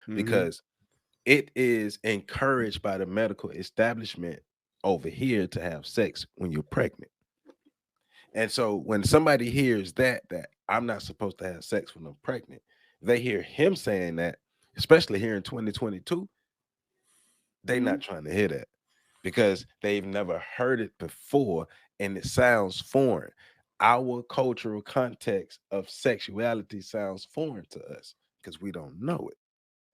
Mm-hmm. because it is encouraged by the medical establishment over here to have sex when you're pregnant. And so when somebody hears that I'm not supposed to have sex when I'm pregnant, they hear him saying that, especially here in 2022, they Mm-hmm. not trying to hear that because they've never heard it before and it sounds foreign. Our cultural context of sexuality sounds foreign to us because we don't know it.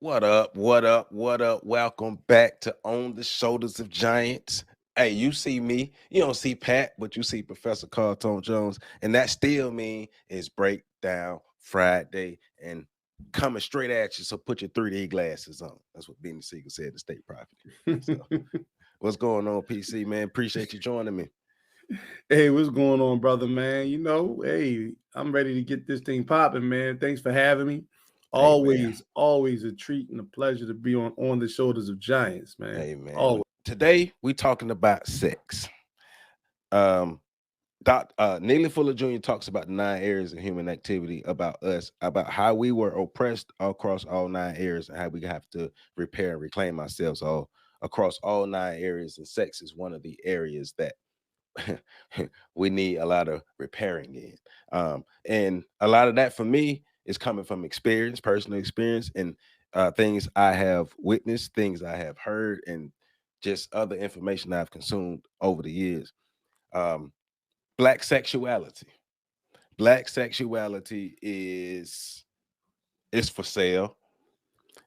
What up? What up? What up? Welcome back to On the Shoulders of Giants. Hey, you see me. You don't see Pat, but you see Professor Carlton Jones. And that still mean is Breakdown Friday and coming straight at you. So put your 3D glasses on. That's what Benny Siegel said to State Property. So what's going on, PC, man? Appreciate you joining me. Hey, what's going on, brother, man? Hey, I'm ready to get this thing popping, man. Thanks for having me. Amen. Always a treat and a pleasure to be on the shoulders of giants, man. Amen. Always. Today we talking about sex. Um, Neely Fuller Jr. talks about the 9 areas of human activity, about us, about how we were oppressed across all 9 areas, and how we have to repair and reclaim ourselves all across all 9 areas. And sex is one of the areas that we need a lot of repairing in. And a lot of that for me is coming from experience, personal experience, and things I have witnessed, things I have heard, and just other information I've consumed over the years. Um, Black sexuality. Black sexuality is for sale.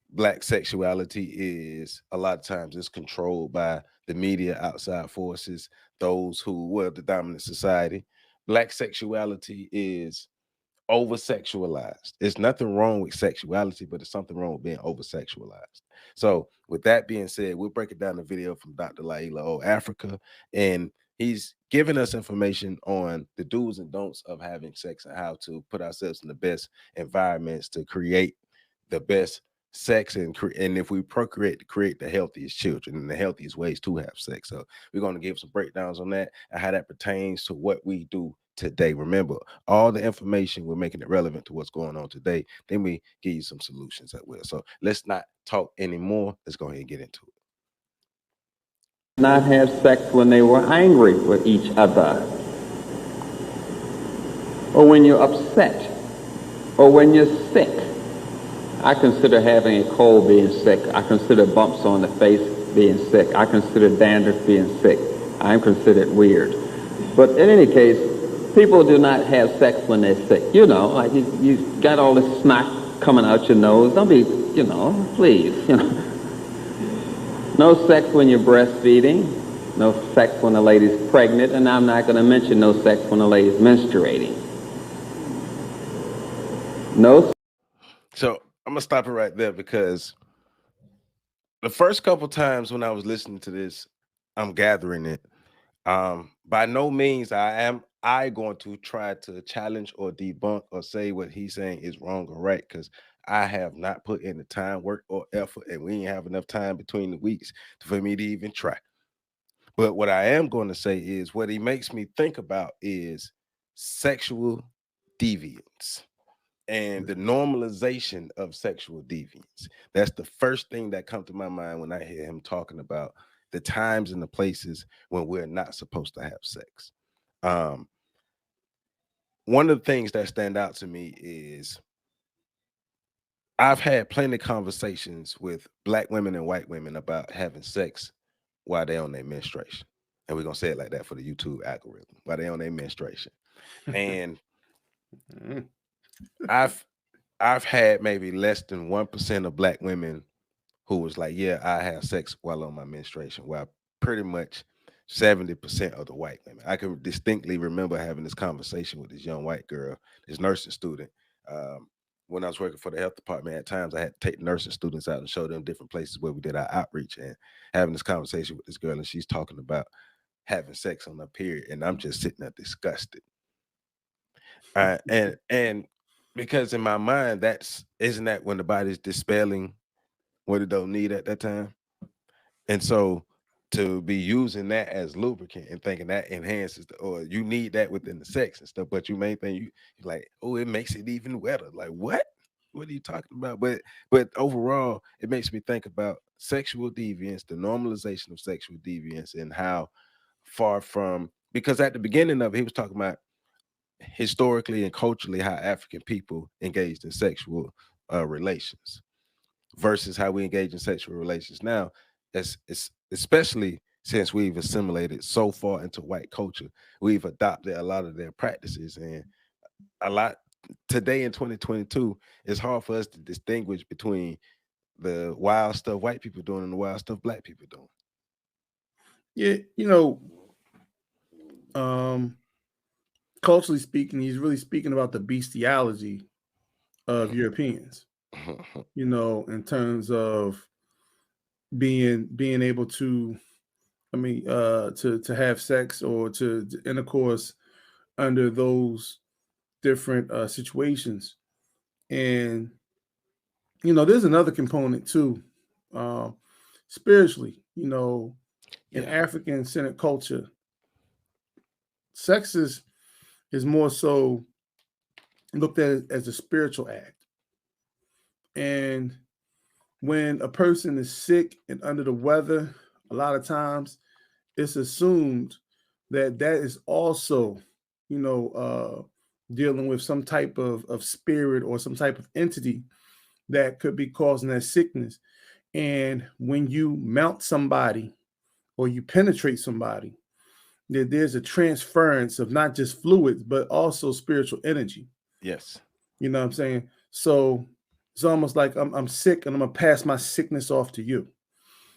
Black sexuality is a lot of times it's controlled by the media, outside forces, those who were the dominant society. Black sexuality is over sexualized. There's nothing wrong with sexuality, but there's something wrong with being over sexualized. So, with that being said, we'll break it down the video from Dr. Llaila O, Afrika, and he's giving us information on the do's and don'ts of having sex and how to put ourselves in the best environments to create the best sex and if we procreate to create the healthiest children and the healthiest ways to have sex. So we're going to give some breakdowns on that and how that pertains to what we do today. Remember, all the information, we're making it relevant to what's going on today. Then we give you some solutions that will. So let's not talk anymore. Let's go ahead and get into it. Not have sex when they were angry with each other, or when you're upset, or when you're sick. I consider having a cold being sick. I consider bumps on the face being sick. I consider dandruff being sick. I'm considered weird. But in any case, people do not have sex when they're sick. Like you got all this snot coming out your nose. Don't be, please. No sex when you're breastfeeding. No sex when a lady's pregnant. And I'm not going to mention no sex when a lady's menstruating. No. So I'm gonna stop it right there because the first couple times when I was listening to this, I'm gathering it. By no means I going to try to challenge or debunk or say what he's saying is wrong or right, because I have not put in the time, work, or effort, and we ain't have enough time between the weeks for me to even try. But what I am going to say is what he makes me think about is sexual deviance and the normalization of sexual deviance. That's the first thing that comes to my mind when I hear him talking about the times and the places when we're not supposed to have sex. Um, One of the things that stand out to me is I've had plenty of conversations with black women and white women about having sex while they're on their menstruation. And we're gonna say it like that for the YouTube algorithm, while they're on their menstruation. And I've I've had maybe less than 1% of black women who was like, yeah, I have sex while on my menstruation, while pretty much 70% of the white women. I can distinctly remember having this conversation with this young white girl, this nursing student. Um, when I was working for the health department, at times I had to take nursing students out and show them different places where we did our outreach and having this conversation with this girl, and she's talking about having sex on her period, and I'm just sitting there disgusted. And because in my mind, that's isn't that when the body's dispelling what it don't need at that time? And so to be using that as lubricant and thinking that enhances or you need that within the sex and stuff, but you main thing you're like, oh, it makes it even wetter. Like what? what are you talking about? But overall, it makes me think about sexual deviance, the normalization of sexual deviance, and how far from, because at the beginning of it, he was talking about historically and culturally how African people engaged in sexual relations versus how we engage in sexual relations now. It's especially since we've assimilated so far into white culture, we've adopted a lot of their practices, and a lot today in 2022, it's hard for us to distinguish between the wild stuff white people doing and the wild stuff black people doing. Yeah, culturally speaking, he's really speaking about the bestiality of Europeans. In terms of being able to, to have sex or to intercourse under those different situations. And there's another component too, spiritually. In African-centered culture, sex is more so looked at as a spiritual act. And when a person is sick and under the weather, a lot of times it's assumed that is also, dealing with some type of spirit or some type of entity that could be causing that sickness. And when you mount somebody or you penetrate somebody, there's a transference of not just fluids, but also spiritual energy. Yes. You know what I'm saying? So it's almost like I'm sick and I'm gonna pass my sickness off to you.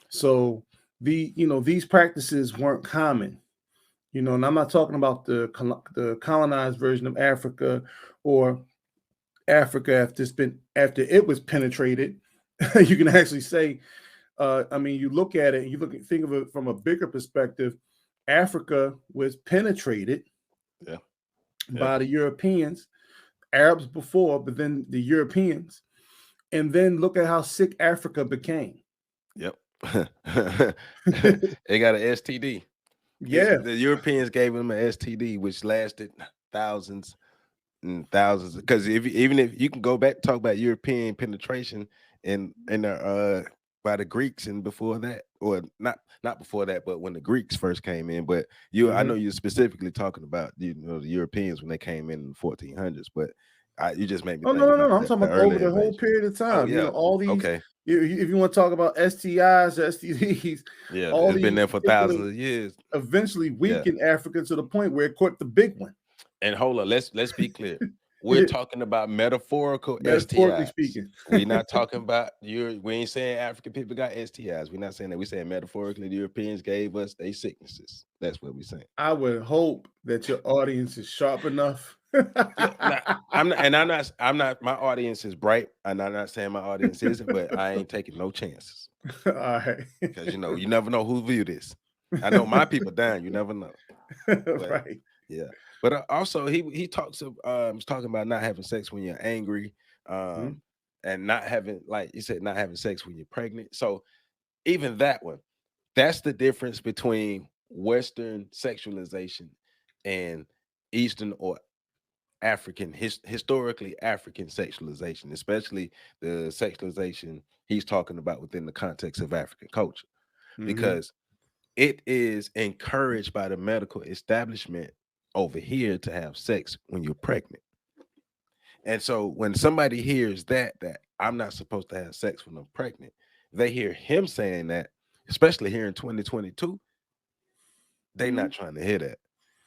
So these practices weren't common. And I'm not talking about the colonized version of Africa or Africa after it was penetrated. You can actually say, you look at it and think of it from a bigger perspective. Africa was penetrated by the Europeans, Arabs before, but then the Europeans, and then look at how sick Africa became. Yep. They got an STD. Yeah. The Europeans gave them an STD, which lasted thousands and thousands. Because even if you can go back and talk about European penetration and by the Greeks and before that, or not before that, but when the Greeks first came in. But I know you're specifically talking about the Europeans when they came in the 1400s. But you just made me think no. about I'm talking about over the whole period of time. Oh, yeah. All these. Okay. If you want to talk about STIs, STDs, all it's been there for thousands of years. Eventually weakened Africa to the point where it caught the big one. And hold on, let's be clear. We're talking about metaphorically STIs. Speaking. We're not talking about we ain't saying African people got STIs. We're not saying that. We're saying metaphorically the Europeans gave us their sicknesses. That's what we're saying. I would hope that your audience is sharp enough. I'm not. My audience is bright, and I'm not saying my audience isn't, but I ain't taking no chances. All right, because you never know who view this. I know my people down. You never know. But, right. Yeah. But also he talks talking about not having sex when you're angry, and not having, like you said, not having sex when you're pregnant. So even that one, that's the difference between Western sexualization and Eastern or African, historically African sexualization, especially the sexualization he's talking about within the context of African culture, because it is encouraged by the medical establishment over here to have sex when you're pregnant. And so when somebody hears that I'm not supposed to have sex when I'm pregnant, they hear him saying that, especially here in 2022, they're not trying to hear that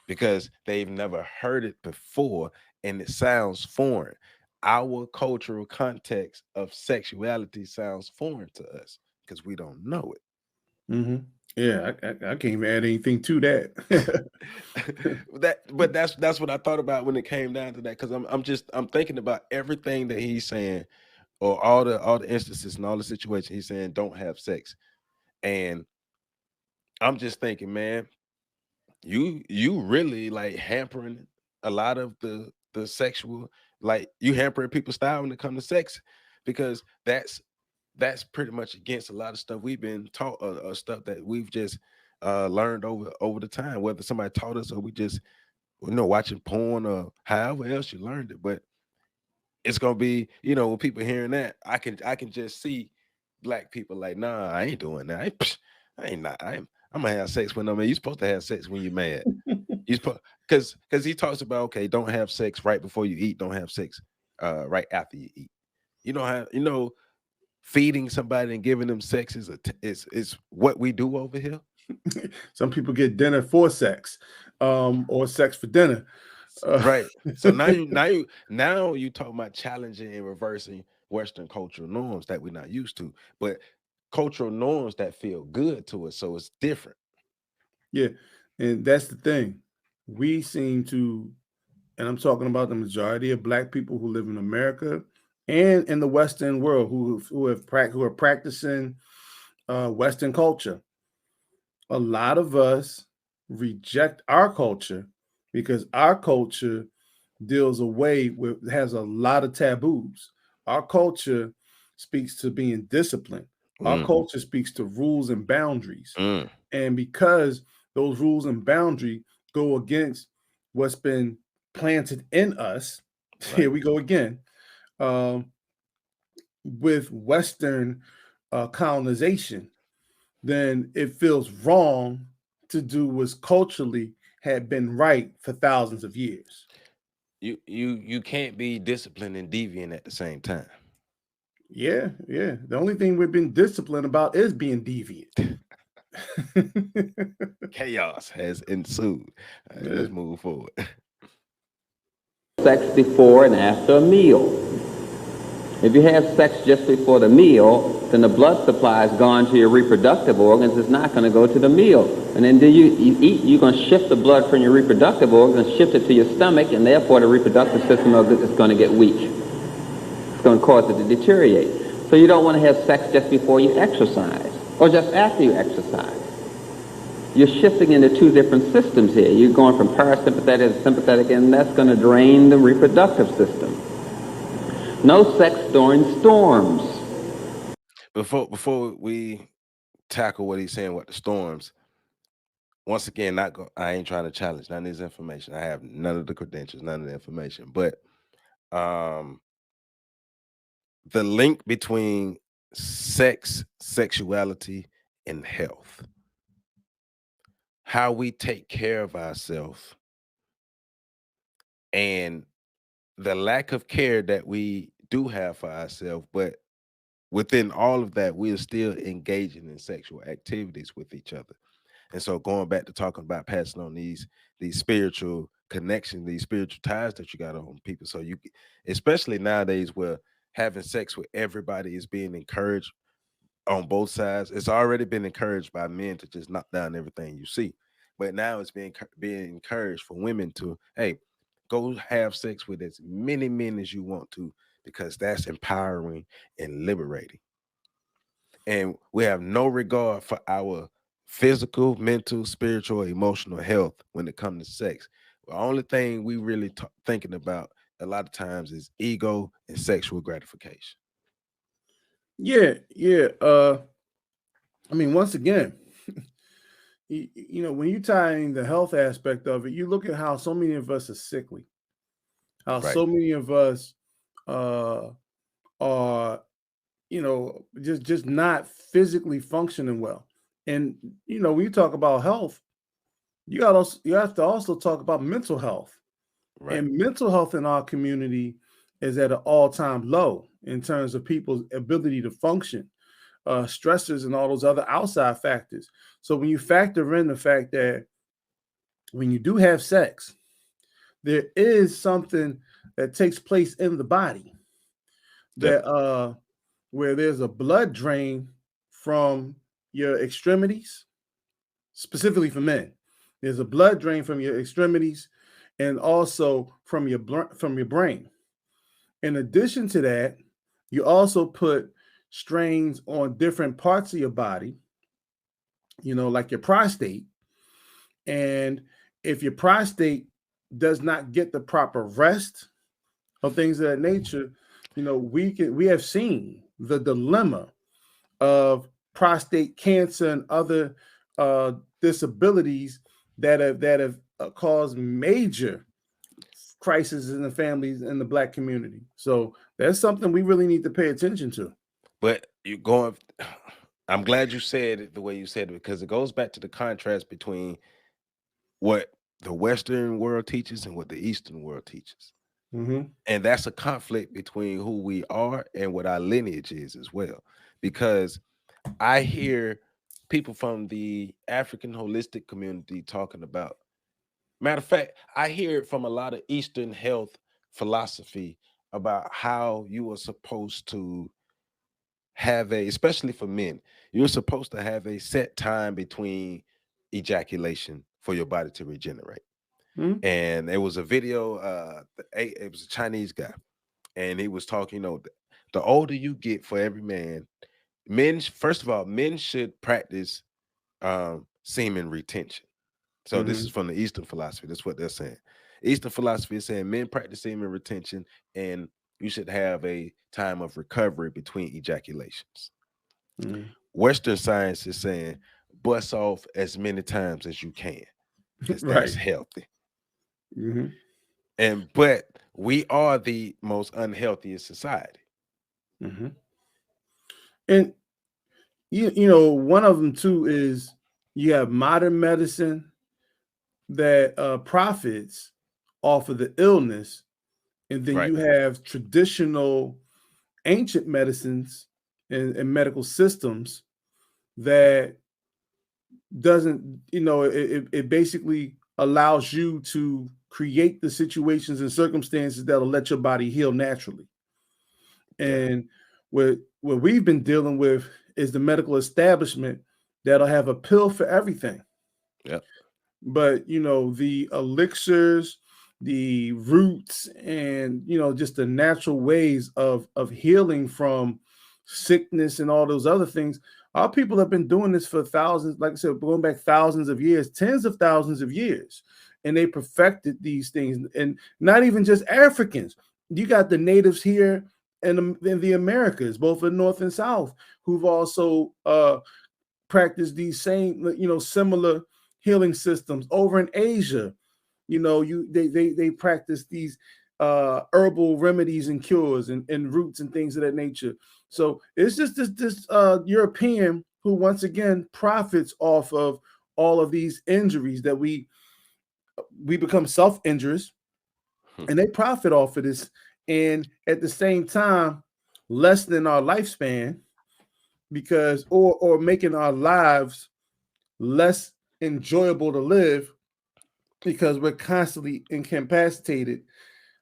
because they've never heard it before and it sounds foreign. Our cultural context of sexuality sounds foreign to us because we don't know it. Yeah, I can't even add anything to that. But that's what I thought about when it came down to that, because I'm thinking about everything that he's saying, or all the instances and all the situations he's saying don't have sex, and I'm just thinking, man, you really like hampering a lot of the sexual, like you hampering people's style when it comes to sex, because that's pretty much against a lot of stuff we've been taught, stuff that we've just learned over the time, whether somebody taught us or we just watching porn or however else you learned it. But it's gonna be, when people hearing that, I can just see black people like, nah, I ain't doing that. I ain't not. I'm gonna have sex when you're supposed to have sex when you're mad. You supposed because he talks about, okay, don't have sex right before you eat, don't have sex right after you eat. You don't have, feeding somebody and giving them sex is what we do over here. Some people get dinner for sex, or sex for dinner. Right. So now you talk about challenging and reversing Western cultural norms that we're not used to, but cultural norms that feel good to us. So it's different. Yeah, and that's the thing. We seem to, and I'm talking about the majority of black people who live in America and in the Western world who are practicing Western culture. A lot of us reject our culture because our culture deals away with has a lot of taboos. Our culture speaks to being disciplined. Our culture speaks to rules and boundaries. Mm. And because those rules and boundary go against what's been planted in us, Right. here we go again, with Western colonization, then it feels wrong to do what's culturally had been right for thousands of years. You can't be disciplined and deviant at the same time. Yeah. The only thing we've been disciplined about is being deviant. Chaos has ensued. All right, let's move forward. Sex before and after a meal. If you have sex just before the meal, then the blood supply has gone to your reproductive organs. It's not going to go to the meal. And then you eat, you're going to shift the blood from your reproductive organs and shift it to your stomach, and therefore the reproductive system is going to get weak. It's going to cause it to deteriorate. So you don't want to have sex just before you exercise or just after you exercise. You're shifting into two different systems here. You're going from parasympathetic to sympathetic, and that's going to drain the reproductive system. No sex during storms. Before we tackle what he's saying with the storms, once again, I ain't trying to challenge none of this information. I have none of the credentials, none of the information, but the link between sex, sexuality, and health, how we take care of ourselves, and the lack of care that we do have for ourselves, but within all of that, we are still engaging in sexual activities with each other. And so going back to talking about passing on these spiritual connections, these spiritual ties that you got on people. So you, especially nowadays where having sex with everybody is being encouraged on both sides. It's already been encouraged by men to just knock down everything you see. But now it's being encouraged for women to, hey, go have sex with as many men as you want to, because that's empowering and liberating. And we have no regard for our physical, mental, spiritual, emotional health when it comes to sex. The only thing we really thinking about a lot of times is ego and sexual gratification. Yeah. I mean, once again, when you tie in the health aspect of it, you look at how so many of us are sickly, how Right. so many of us are, just not physically functioning well. And when you talk about health, you have to also talk about mental health. Right. And mental health in our community is at an all-time low in terms of people's ability to function, stressors and all those other outside factors. So when you factor in the fact that when you do have sex, there is something that takes place in the body that where there's a blood drain from your extremities, specifically for men. There's a blood drain from your extremities and also from your brain. In addition to that, you also put strains on different parts of your body, like your prostate. And if your prostate does not get the proper rest or things of that nature, we have seen the dilemma of prostate cancer and other disabilities that have caused major crisis in the families in the Black community. So that's something we really need to pay attention to. But you're going. I'm glad you said it the way you said it, because it goes back to the contrast between what the Western world teaches and what the Eastern world teaches. Mm-hmm. And that's a conflict between who we are and what our lineage is as well. Because I hear people from the African holistic community talking about, matter of fact, I hear it from a lot of Eastern health philosophy about how you are supposed to have especially for men, you're supposed to have a set time between ejaculation for your body to regenerate. Mm-hmm. And there was a video, it was a Chinese guy, and he was talking, the older you get for every man, first of all, men should practice semen retention. So this is from the Eastern philosophy. That's what they're saying. Eastern philosophy is saying men practice semen retention, and you should have a time of recovery between ejaculations. Mm-hmm. Western science is saying bust off as many times as you can, because Right. that's healthy. Mm-hmm. But we are the most unhealthiest society. Mm-hmm. And you know, one of them too is you have modern medicine that profits off of the illness, and then Right. you have traditional ancient medicines and medical systems that doesn't, it basically allows you to create the situations and circumstances that'll let your body heal naturally. And what we've been dealing with is the medical establishment that'll have a pill for everything. Yep. But the elixirs, the roots, and just the natural ways of healing from sickness and all those other things. Our people have been doing this for thousands, like I said, going back thousands of years, tens of thousands of years, and they perfected these things. And not even just Africans. You got the natives here in the Americas, both in North and South, who've also practiced these same, similar healing systems over in Asia. They practice these herbal remedies and cures and roots and things of that nature. So it's just this European who once again profits off of all of these injuries that we become self-injurious, and they profit off of this, and at the same time lessening our lifespan, because or making our lives less enjoyable to live, because we're constantly incapacitated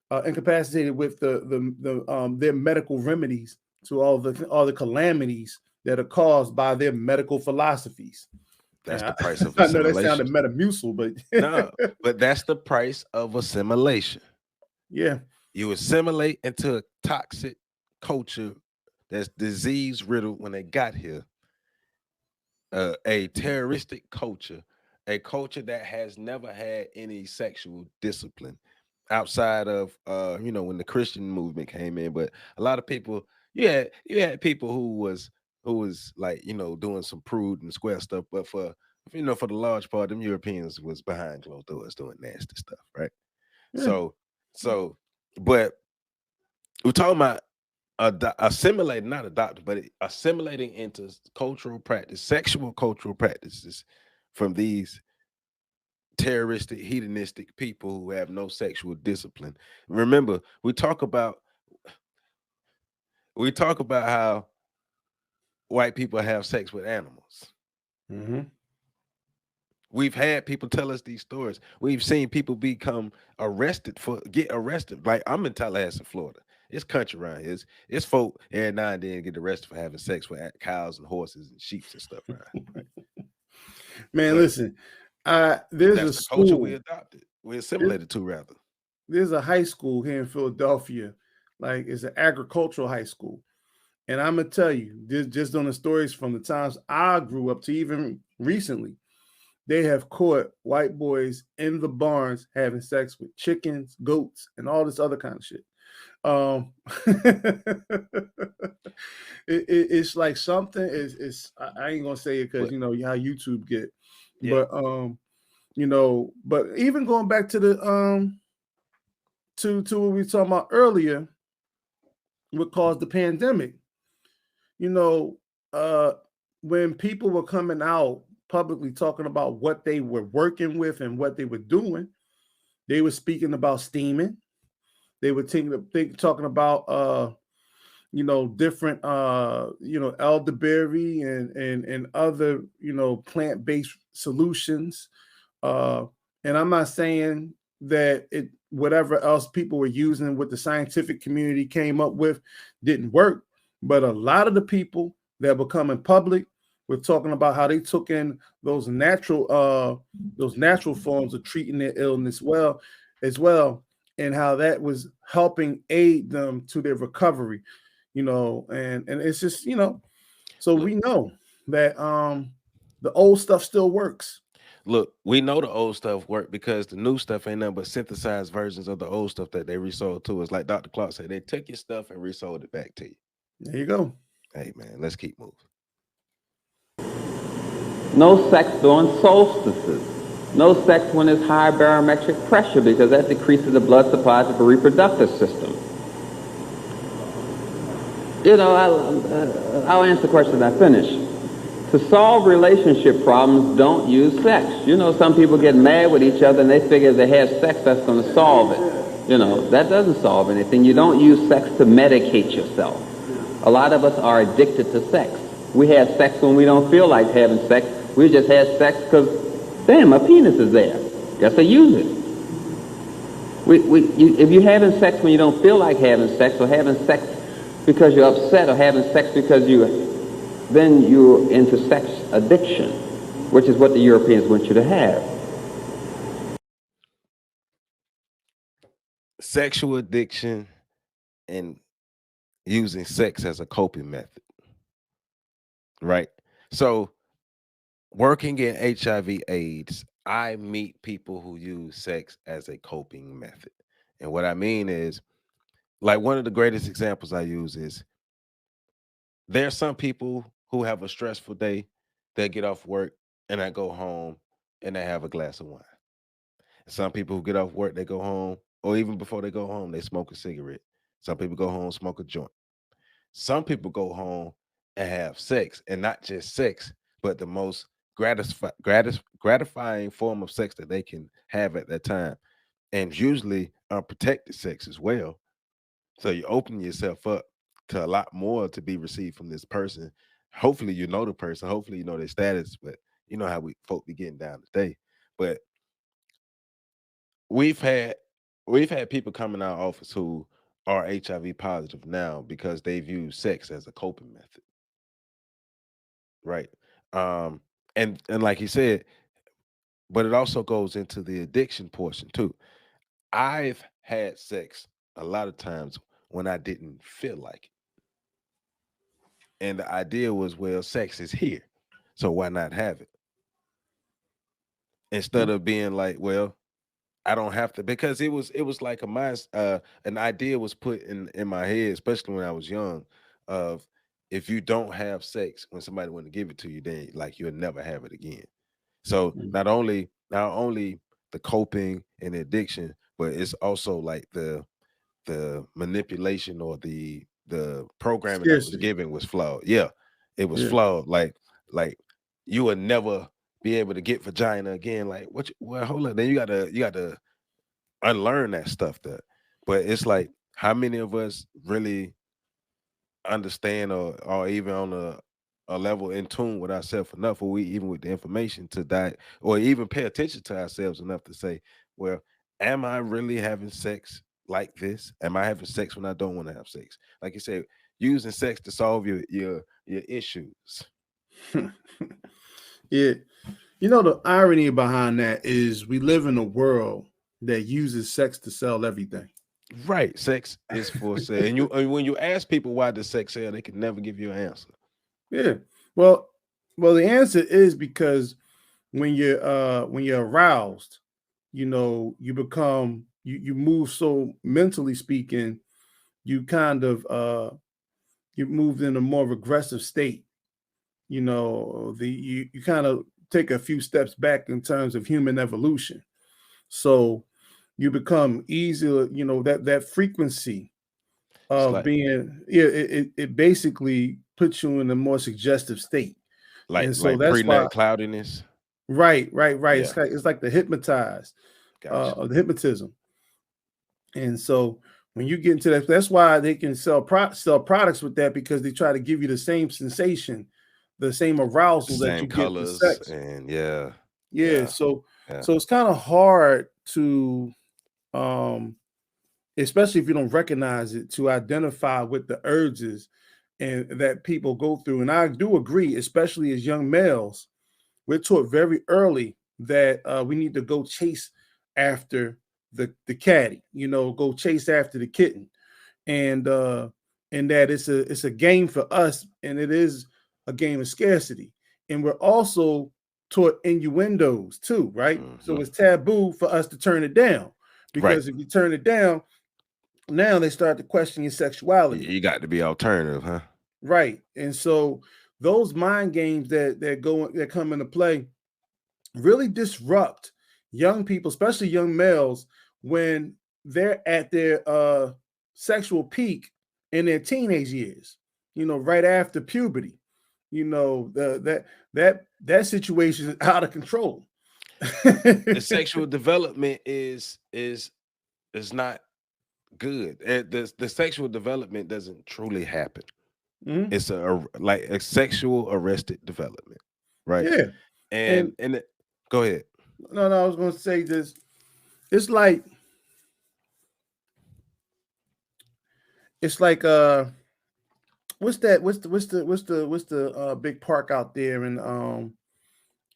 with their medical remedies to all the calamities that are caused by their medical philosophies. That's the price of I know assimilation. that sounded Metamucil, but no, but that's the price of assimilation. Yeah, you assimilate into a toxic culture that's disease riddled when they got here, a terroristic culture, a culture that has never had any sexual discipline outside of when the Christian movement came in. But a lot of people, you had people who was like doing some prude and square stuff, but for the large part, them Europeans was behind closed doors doing nasty stuff, right? yeah. So but we're talking about assimilating, not adopting, but assimilating into cultural practice, sexual cultural practices from these terroristic, hedonistic people who have no sexual discipline. Remember, we talk about how white people have sex with animals. Mm-hmm. We've had people tell us these stories. We've seen people get arrested. Like, I'm in Tallahassee, Florida. It's country around here. It's folk every now and then get arrested for having sex with cows and horses and sheep and stuff around here. Man, listen, there's a school culture we adopted. We assimilated to, rather. There's a high school here in Philadelphia, like it's an agricultural high school. And I'm gonna tell you, just on the stories from the times I grew up to even recently, they have caught white boys in the barns having sex with chickens, goats, and all this other kind of shit. It's like something is I ain't gonna say it because how YouTube get, but but even going back to to what we were talking about earlier, what caused the pandemic. You know, when people were coming out publicly talking about what they were working with and what they were doing, they were speaking about steaming. They were talking about different elderberry and other plant-based solutions. And I'm not saying that whatever else people were using, what the scientific community came up with, didn't work. But a lot of the people that were coming public were talking about how they took in those natural forms of treating their illness as well, and how that was helping aid them to their recovery. And it's just, so we know that the old stuff still works. Look, we know the old stuff work because the new stuff ain't nothing but synthesized versions of the old stuff that they resold to us. Like Dr. Clark said, they took your stuff and resold it back to you. There you go. Hey, man, let's keep moving. No sex during solstices. No sex when there's high barometric pressure, because that decreases the blood supply to the reproductive system. I'll answer the question and I finish. To solve relationship problems, don't use sex. Some people get mad with each other and they figure if they have sex, that's going to solve it. That doesn't solve anything. You don't use sex to medicate yourself. A lot of us are addicted to sex. We have sex when we don't feel like having sex. We just have sex because, damn, my penis is there. Guess I use it. If you're having sex when you don't feel like having sex, or having sex because you're upset, or having sex because then you're into sex addiction, which is what the Europeans want you to have. Sexual addiction and using sex as a coping method, right? So working in HIV/AIDS, I meet people who use sex as a coping method. And what I mean is, like, one of the greatest examples I use is there are some people who have a stressful day, they get off work and I go home and they have a glass of wine. Some people who get off work, they go home, or even before they go home, they smoke a cigarette. Some people go home, smoke a joint. Some people go home and have sex, and not just sex, but the most gratifying form of sex that they can have at that time, and usually unprotected sex as well. So you open yourself up to a lot more to be received from this person. Hopefully you know the person, hopefully you know their status, but you know how we folk be getting down today. But we've had people come in our office who are HIV positive now because they've used sex as a coping method. Right. Um, and like he said, but it also goes into the addiction portion too. I've had sex a lot of times when I didn't feel like it. And the idea was, well, sex is here, so why not have it? Instead of being like, well, I don't have to, because it was like an idea was put in my head, especially when I was young, of if you don't have sex when somebody want to give it to you, then like you'll never have it again. So not only the coping and the addiction, but it's also like the manipulation or the programming that was Scarcity. given was flawed. Yeah, it was Yeah. flawed. Like you would never be able to get vagina again. Like well, hold on. Then you gotta unlearn that stuff there. But it's like, how many of us really understand or even on a level in tune with ourselves enough, or we even with the information to die, or even pay attention to ourselves enough to say, well, am I really having sex like this? Am I having sex when I don't want to have sex? Like you said, using sex to solve your issues. Yeah. The irony behind that is we live in a world that uses sex to sell everything. Right. Sex is for sale. And when you ask people why does sex sell, they can never give you an answer. Yeah. Well, the answer is because when you're aroused, you become you move, so mentally speaking, you kind of you moved in a more aggressive state. You kind of take a few steps back in terms of human evolution. So you become easier, you know, that frequency It's of like being, it basically puts you in a more suggestive state. And so like that's why, pre-nut cloudiness. right. Yeah, It's like the hypnotized, gotcha. of the hypnotism. And so when you get into that, that's why they can sell products with that, because they try to give you the same sensation, the same arousal that Same you get with colors sex. and yeah, Yeah. yeah, So yeah. it's kind of hard to, um, especially if you don't recognize it, to identify with the urges and that people go through. And I do agree, especially as young males, we're taught very early that we need to go chase after the caddy, you know, go chase after the kitten, and that it's a game for us, and it is a game of scarcity. And we're also taught innuendos too, right? So Mhm. it's taboo for us to turn it down, Right. because if you turn it down, now they start to question your sexuality. You got to be alternative, huh? Right. And so those mind games that come into play really disrupt young people, especially young males, when they're at their sexual peak in their teenage years, you know, right after puberty. You know, that situation is out of control. The sexual development is not good. The sexual development doesn't truly happen. Mhm. It's like a sexual arrested development, right? Yeah. And And go ahead. no, I was gonna say this. It's like it's like what's that? What's the big park out there in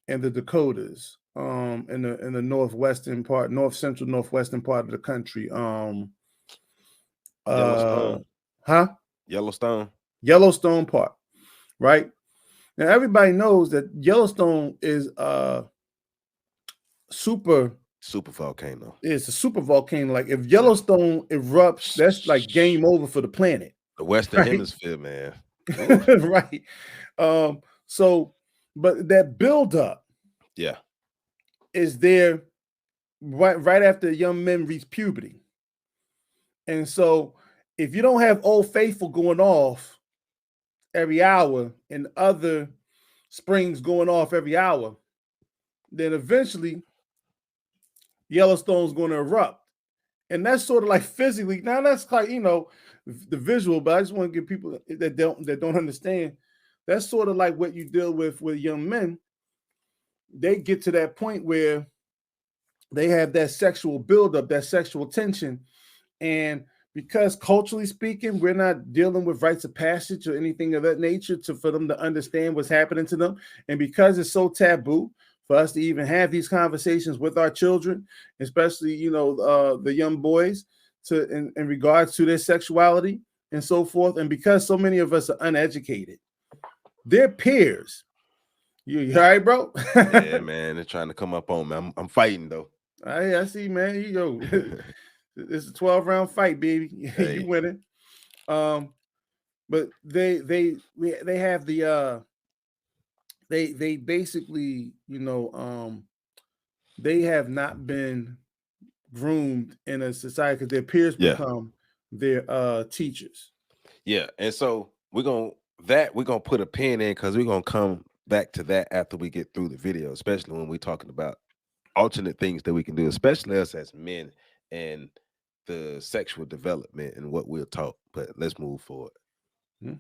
the Dakotas, in the northwestern part, north central northwestern part of the country. Uh Yellowstone. huh? Yellowstone. Yellowstone Park, right? Now everybody knows that Yellowstone is super Super volcano. it's a super volcano. Like if Yellowstone erupts, that's like game over for the planet, The Western right? Hemisphere, man. Ooh, Right. So but that buildup yeah. is there right after young men reach puberty. And so if you don't have Old Faithful going off every hour and other springs going off every hour, then eventually Yellowstone's going to erupt. And that's sort of like physically. Now that's like, you know, the visual, but I just want to give people that don't understand. That's sort of like what you deal with young men. They get to that point where they have that sexual buildup, that sexual tension. And because culturally speaking, we're not dealing with rites of passage or anything of that nature for them to understand what's happening to them. And because it's so taboo for us to even have these conversations with our children, especially, you know, the young boys, in regards to their sexuality and so forth. And because so many of us are uneducated, their peers, you all right, bro? Yeah, man. They're trying to come up on me. I'm fighting though. I see, man. You go. It's a 12-round fight, baby. Hey. You winning. But they have the they basically, you know, they have not been groomed in a society because their peers Yeah. become their teachers. Yeah. And so we're gonna put a pin in, because we're gonna come back to that after we get through the video, especially when we're talking about alternate things that we can do, especially us as men and the sexual development and what we're taught. But let's move forward. Hmm?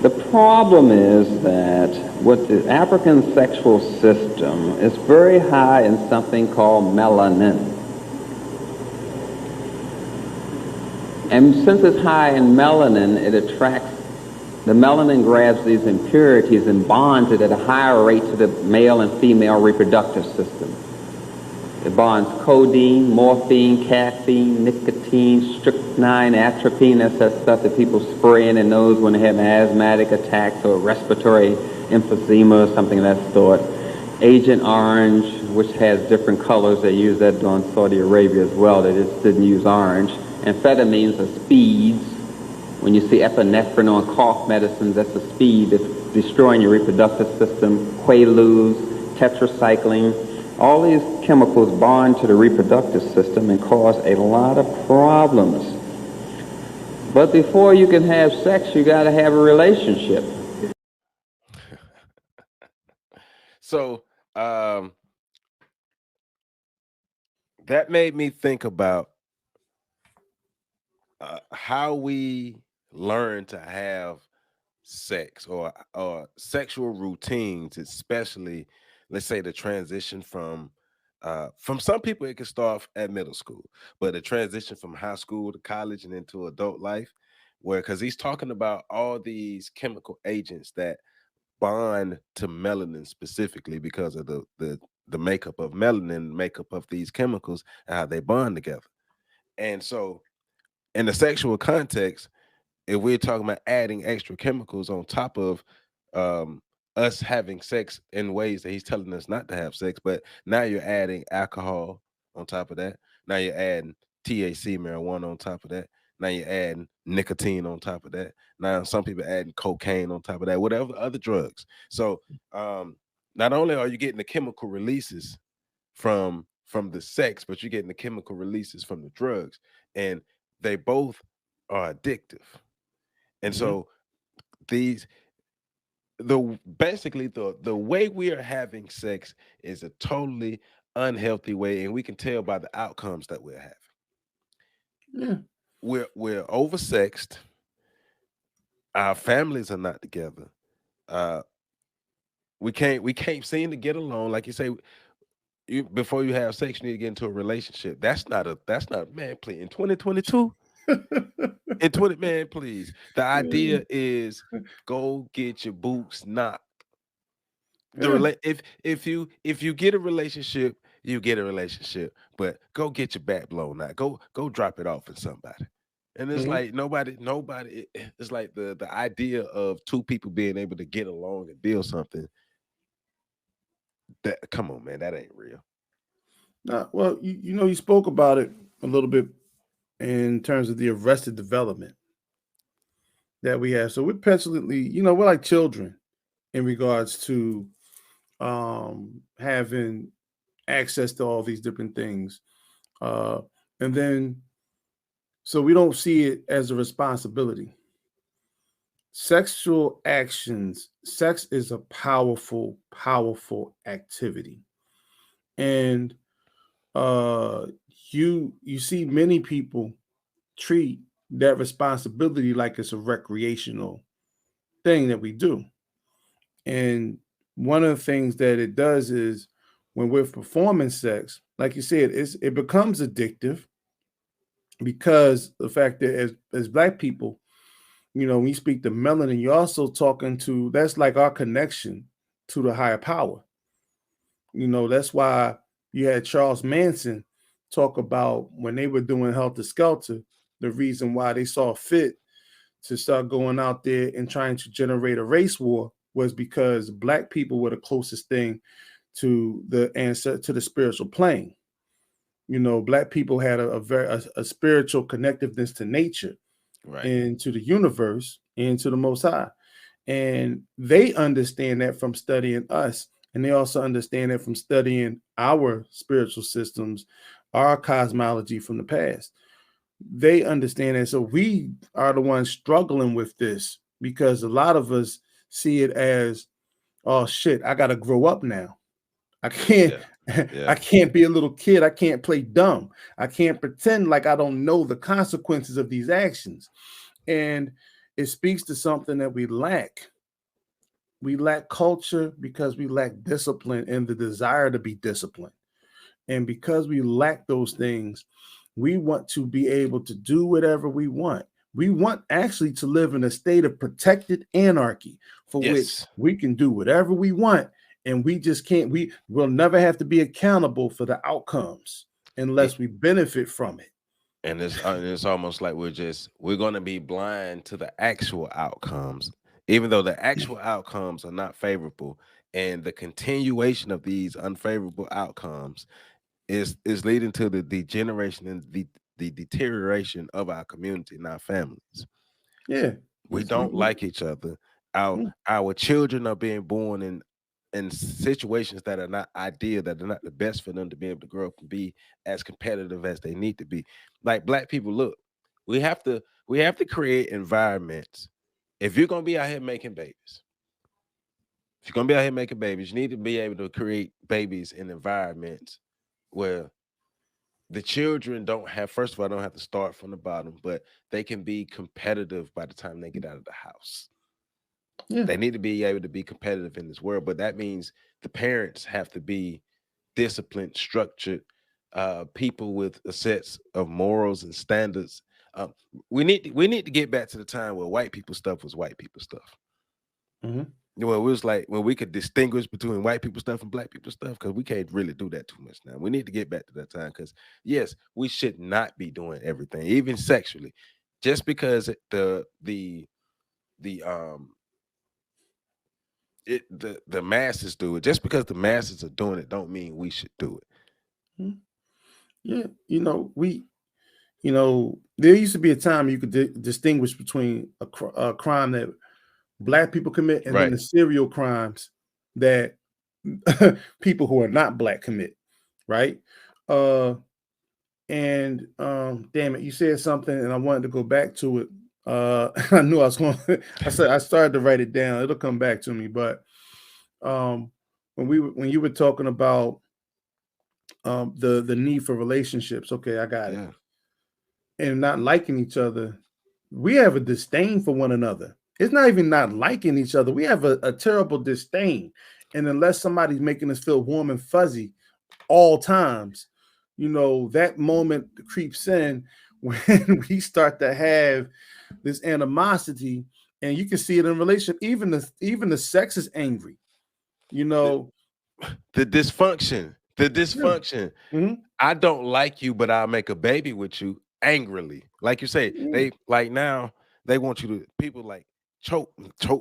The problem is that with the African sexual system, it's very high in something called melanin. And since it's high in melanin, the melanin grabs these impurities and bonds it at a higher rate to the male and female reproductive system. It bonds codeine, morphine, caffeine, nicotine, strychnine, atropine. That's that stuff that people spray in their nose when they have asthmatic attacks or respiratory emphysema or something of that sort. Agent Orange, which has different colors. They use that in Saudi Arabia as well. They just didn't use orange. Amphetamines are speeds. When you see epinephrine on cough medicines, that's a speed that destroying your reproductive system, quaaludes, tetracycline. All these chemicals bond to the reproductive system and cause a lot of problems. But before you can have sex, you got to have a relationship. So that made me think about how we learn to have sex or sexual routines, especially, let's say, the transition from some people it can start at middle school, but the transition from high school to college and into adult life, where because he's talking about all these chemical agents that bond to melanin specifically because of the makeup of melanin, makeup of these chemicals, and how they bond together. And so in the sexual context, if we're talking about adding extra chemicals on top of um, us having sex in ways that he's telling us not to have sex, but now you're adding alcohol on top of that. Now you're adding THC, marijuana on top of that. Now you're adding nicotine on top of that. Now some people adding cocaine on top of that, whatever other drugs. So not only are you getting the chemical releases from the sex, but you're getting the chemical releases from the drugs, and they both are addictive. And so these basically the way we are having sex is a totally unhealthy way, and we can tell by the outcomes that we're having. Yeah. We're oversexed. Our families are not together. We can't seem to get along. Like you say, before you have sex, you need to get into a relationship. That's not man, please. In 2022. In 20, man, please. The idea is go get your boots knocked. If you get a relationship, you get a relationship, but go get your back blown out. Go drop it off with somebody. And it's like nobody. It's like the idea of two people being able to get along and build something. That come on, man, that ain't real. Well, you spoke about it a little bit in terms of the arrested development that we have. So we're petulantly, we're like children in regards to having access to all these different things. And then, so we don't see it as a responsibility. Sexual actions, sex is a powerful, powerful activity. And you see many people treat that responsibility like it's a recreational thing that we do. And one of the things that it does is when we're performing sex, like you said, it becomes addictive because the fact that as Black people, when you speak to melanin, you're also talking to, that's like our connection to the higher power. That's why you had Charles Manson talk about when they were doing Helter Skelter, the reason why they saw fit to start going out there and trying to generate a race war was because Black people were the closest thing to the answer to the spiritual plane. Black people had a very spiritual connectiveness to nature, right, and to the universe and to the Most High. And they understand that from studying us. And they also understand that from studying our spiritual systems, our cosmology from the past. They understand that. So we are the ones struggling with this because a lot of us see it as, oh shit, I got to grow up now. I can't, I can't be a little kid. I can't play dumb. I can't pretend like I don't know the consequences of these actions. And it speaks to something that we lack. We lack culture because we lack discipline and the desire to be disciplined. And because we lack those things, we want to be able to do whatever we want. We want actually to live in a state of protected anarchy for which we can do whatever we want. And we just can't, will never have to be accountable for the outcomes unless we benefit from it. And it's almost like we're going to be blind to the actual outcomes, even though the actual outcomes are not favorable. And the continuation of these unfavorable outcomes is leading to the degeneration and the deterioration of our community and our families. Yeah. We don't like each other. Our children are being born in situations that are not ideal, that are not the best for them to be able to grow up and be as competitive as they need to be. Like Black people, look, we have to create environments. If you're gonna be out here making babies, if you're gonna be out here making babies, you need to be able to create babies in environments where the children don't have, first of all, don't have to start from the bottom, but they can be competitive by the time they get out of the house. Yeah. They need to be able to be competitive in this world, but that means the parents have to be disciplined, structured, people with a sets of morals and standards. We need to get back to the time where white people stuff was white people stuff. Mm-hmm. Well, it was like when we could distinguish between white people stuff and Black people stuff, because we can't really do that too much now. We need to get back to that time, because yes, we should not be doing everything, even sexually, just because the masses do it. Just because the masses are doing it, don't mean we should do it. Mm-hmm. Yeah, there used to be a time you could distinguish between a crime that Black people commit and then the serial crimes that people who are not Black commit, right? Damn it, you said something and I wanted to go back to it. I knew I was going. I started to write it down. It'll come back to me. But when you were talking about the need for relationships, okay, I got it. And not liking each other, we have a disdain for one another. It's not even not liking each other. We have a terrible disdain. And unless somebody's making us feel warm and fuzzy all times, that moment creeps in when we start to have this animosity, and you can see it in relationship. Even the sex is angry. The dysfunction. Yeah. Mm-hmm. I don't like you, but I'll make a baby with you angrily. Like you say, they like now they want you to, people like choke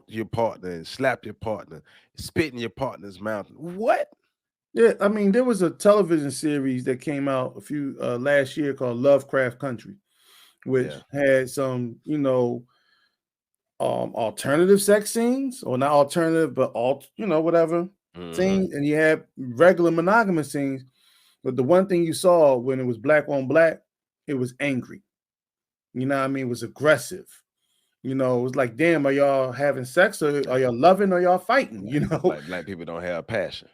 your partner and slap your partner, spit in your partner's mouth. What? Yeah, I mean, there was a television series that came out a few last year called Lovecraft Country, which had some, alternative sex scenes, or not alternative, but whatever scenes, and you had regular monogamous scenes. But the one thing you saw when it was Black on Black, it was angry. You know what I mean? It was aggressive. It was like, damn, are y'all having sex, or are y'all loving, or y'all fighting? Like Black people don't have passion.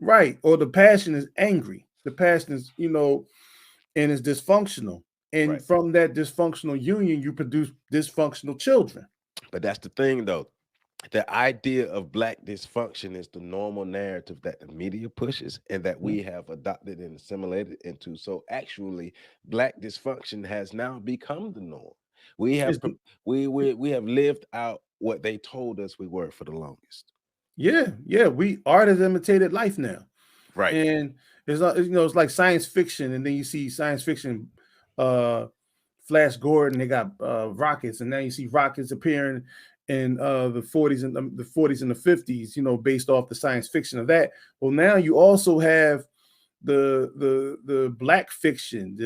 Right. Or the passion is angry. The passion is, and it's dysfunctional. And from that dysfunctional union, you produce dysfunctional children. But that's the thing, though. The idea of Black dysfunction is the normal narrative that the media pushes and that we have adopted and assimilated into. So actually, Black dysfunction has now become the norm. We have lived out what they told us we were for the longest. Yeah, art has imitated life now, right? And it's like science fiction, and then you see science fiction, Flash Gordon, they got rockets, and now you see rockets appearing in the 40s and the 50s, based off the science fiction of that. Well, now you also have the Black fiction,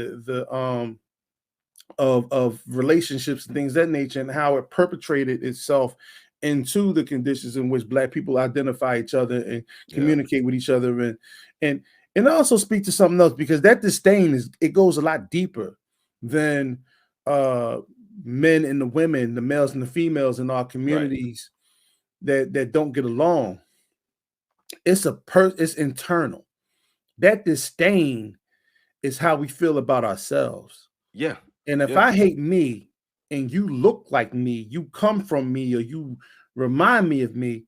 of relationships and things of that nature, and how it perpetrated itself into the conditions in which Black people identify each other and communicate with each other, and also speak to something else, because that disdain it goes a lot deeper than men and the women, the males and the females in our communities that don't get along. It's it's internal. That disdain is how we feel about ourselves. Yeah. And if I hate me and you look like me, you come from me, or you remind me of me,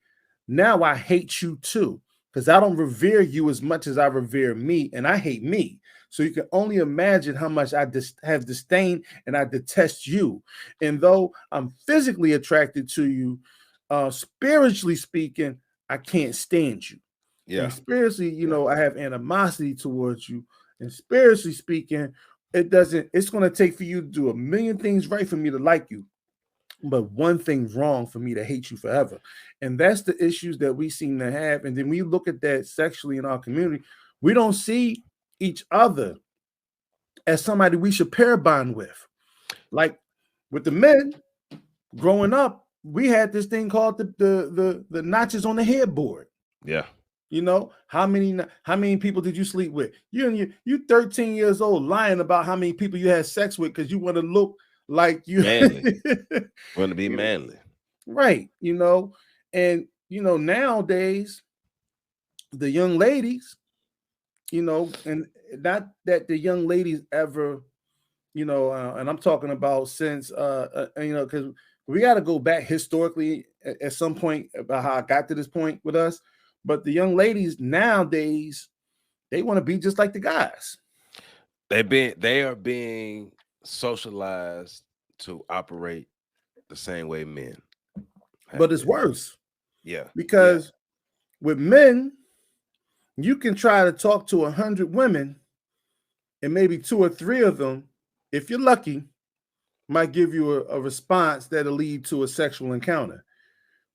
now I hate you too, because I don't revere you as much as I revere me, and I hate me. So you can only imagine how much I have disdain and I detest you. And though I'm physically attracted to you, spiritually speaking, I can't stand you. Yeah. And spiritually, I have animosity towards you. And spiritually speaking, it's going to take for you to do a million things right for me to like you, but one thing wrong for me to hate you forever. And that's the issues that we seem to have. And then we look at that sexually in our community. We don't see each other as somebody we should pair bond with. Like with the men growing up, we had this thing called the notches on the headboard. Yeah. You know, how many people did you sleep with? You 13 years old lying about how many people you had sex with because you want to look like you Manly. Want to be manly. Right. You know, and you know, nowadays the young ladies, you know, and not that the young ladies ever, you know, and I'm talking about since you know, because we got to go back historically at some point about how I got to this point with us. But the young ladies nowadays, they want to be just like the guys. They are being socialized to operate the same way men. But it's worse. Yeah. Because with men, you can try to talk to 100 women, and maybe 2 or 3 of them, if you're lucky, might give you a response that'll lead to a sexual encounter.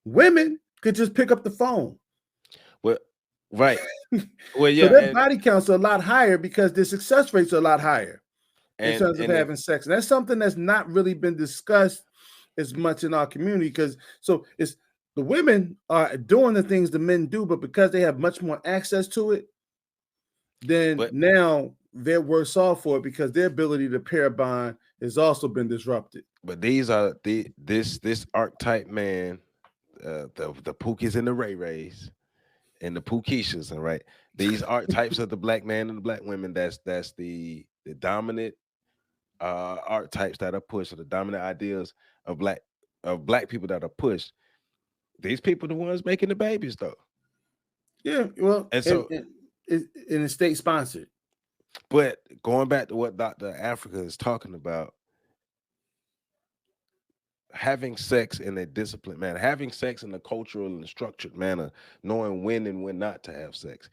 Women could just pick up the phone. Well, right. Well, yeah. So their body counts are a lot higher because their success rates are a lot higher in terms of having sex. And that's something that's not really been discussed as much in our community because it's the women are doing the things the men do, but because they have much more access to it, then now they're worse off for it because their ability to pair bond has also been disrupted. But these are this archetype man, the Pookies and the Ray Rays and the Pookishas, all right. These archetypes of the black man and the black women, that's the dominant archetypes that are pushed, or the dominant ideas of black people that are pushed. These people are the ones making the babies, though. Yeah, well, and so it's state sponsored. But going back to what Dr. Afrika is talking about, having sex in a disciplined manner, having sex in a cultural and structured manner, knowing when and when not to have sex,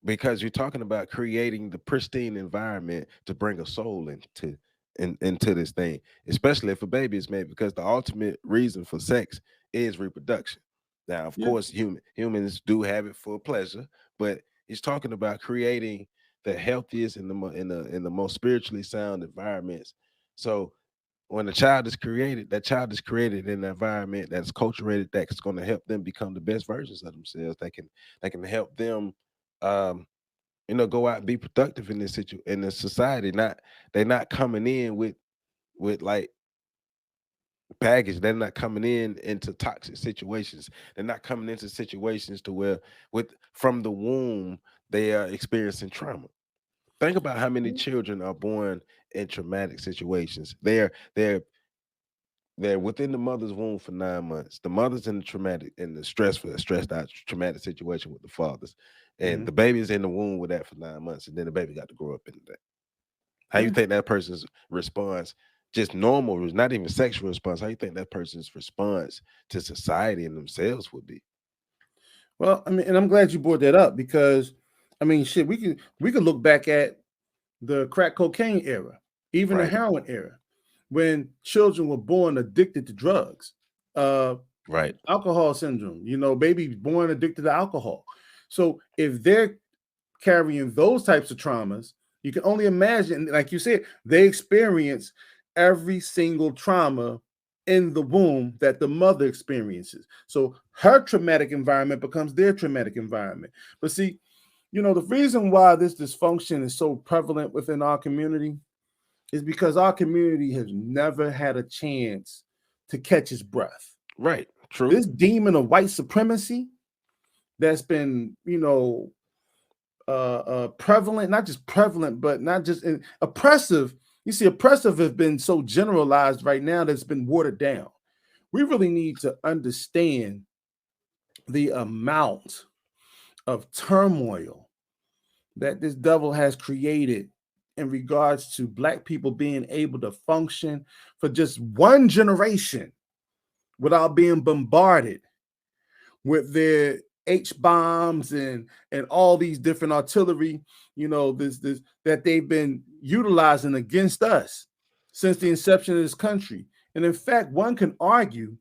because you're talking about creating the pristine environment to bring a soul into this thing, especially if a baby is made, because the ultimate reason for sex is reproduction. Now, of course, humans do have it for pleasure, but he's talking about creating the healthiest and the most spiritually sound environments. So when a child is created, that child is created in an environment that's culturated, that's going to help them become the best versions of themselves. That can help them, go out and be productive in this society. They're not coming in with like baggage. They're not coming into toxic situations. They're not coming into situations to where from the womb they are experiencing trauma. Think about how many children are born in traumatic situations. They're within the mother's womb for 9 months. The mother's in the stressed out traumatic situation with the fathers, and the baby's in the womb with that for 9 months, and then the baby got to grow up into that. How you think that person's response, just normal, not even sexual response, how you think that person's response to society and themselves would be? Well, I mean, and I'm glad you brought that up because, I mean, shit, we could look back at the crack cocaine era, even the heroin era, when children were born addicted to drugs, alcohol syndrome, babies born addicted to alcohol. So if they're carrying those types of traumas, you can only imagine, like you said, they experience every single trauma in the womb that the mother experiences. So her traumatic environment becomes their traumatic environment. But see, the reason why this dysfunction is so prevalent within our community is because our community has never had a chance to catch its breath. Right. True. This demon of white supremacy that's been, prevalent, not just prevalent, but not just oppressive. You see, oppressive has been so generalized right now that it's been watered down. We really need to understand the amount of turmoil that this devil has created in regards to Black people being able to function for just one generation without being bombarded with their H-bombs and all these different artillery, this that they've been utilizing against us since the inception of this country. And in fact, one can argue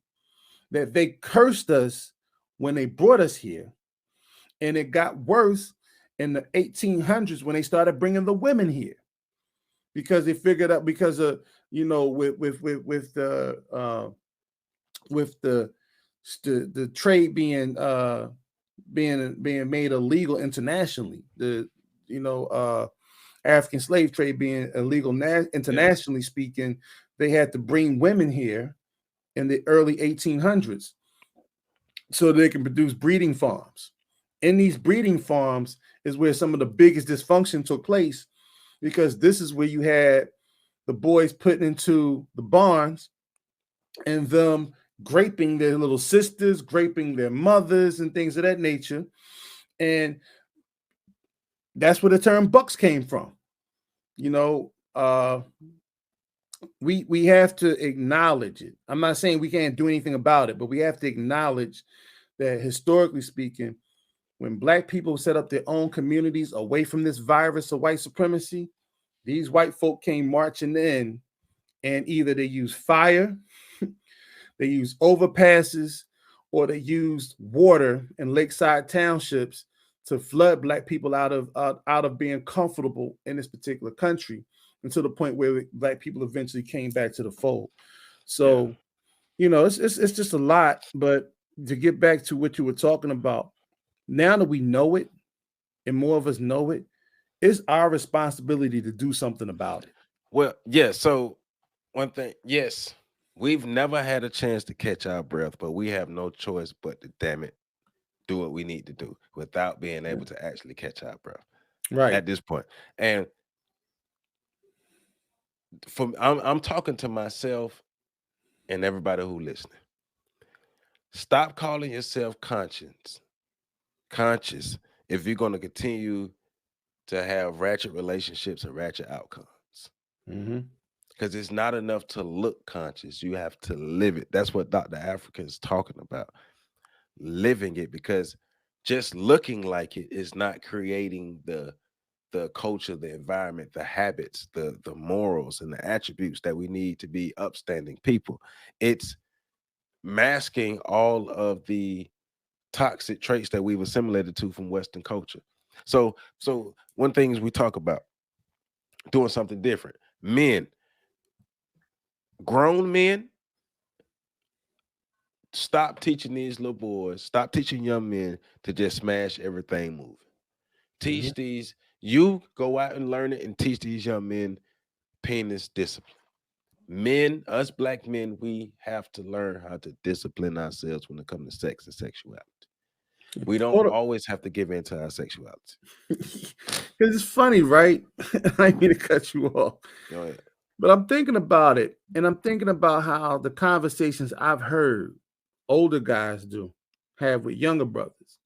that they cursed us when they brought us here, and it got worse in the 1800s when they started bringing the women here, because they figured out, because of with the the trade being made illegal internationally. The African slave trade being illegal internationally speaking, they had to bring women here in the early 1800s so they can produce breeding farms. In these breeding farms is where some of the biggest dysfunction took place, because this is where you had the boys put into the barns and them graping their little sisters, graping their mothers, and things of that nature. And that's where the term bucks came from. We have to acknowledge it. I'm not saying we can't do anything about it, but we have to acknowledge that historically speaking, when Black people set up their own communities away from this virus of white supremacy, these white folk came marching in, and either they used fire, they used overpasses, or they used water in lakeside townships to flood Black people out of being comfortable in this particular country, until the point where Black people eventually came back to the fold. So, it's just a lot. But to get back to what you were talking about, now that we know it, and more of us know it, it's our responsibility to do something about it. Well, yeah. So one thing, yes, we've never had a chance to catch our breath, but we have no choice but to, damn it, do what we need to do without being able to actually catch our breath. Right. At this point. And I'm talking to myself and everybody who listening. Stop calling yourself conscious if you're going to continue to have ratchet relationships and ratchet outcomes. Because it's not enough to look conscious. You have to live it. That's what Dr. Afrika is talking about. Living it, because just looking like it is not creating the culture, the environment, the habits, the morals, and the attributes that we need to be upstanding people. It's masking all of the toxic traits that we've assimilated to from Western culture. So one thing is we talk about doing something different. Men, grown men, stop teaching these little boys, stop teaching young men to just smash everything moving. Teach these, you go out and learn it and teach these young men penis discipline. Men, us Black men, we have to learn how to discipline ourselves when it comes to sex and sexuality. We don't always have to give in to our sexuality. Because it's funny, right? I didn't mean to cut you off. Go ahead. But I'm thinking about it, and I'm thinking about how the conversations I've heard older guys have with younger brothers.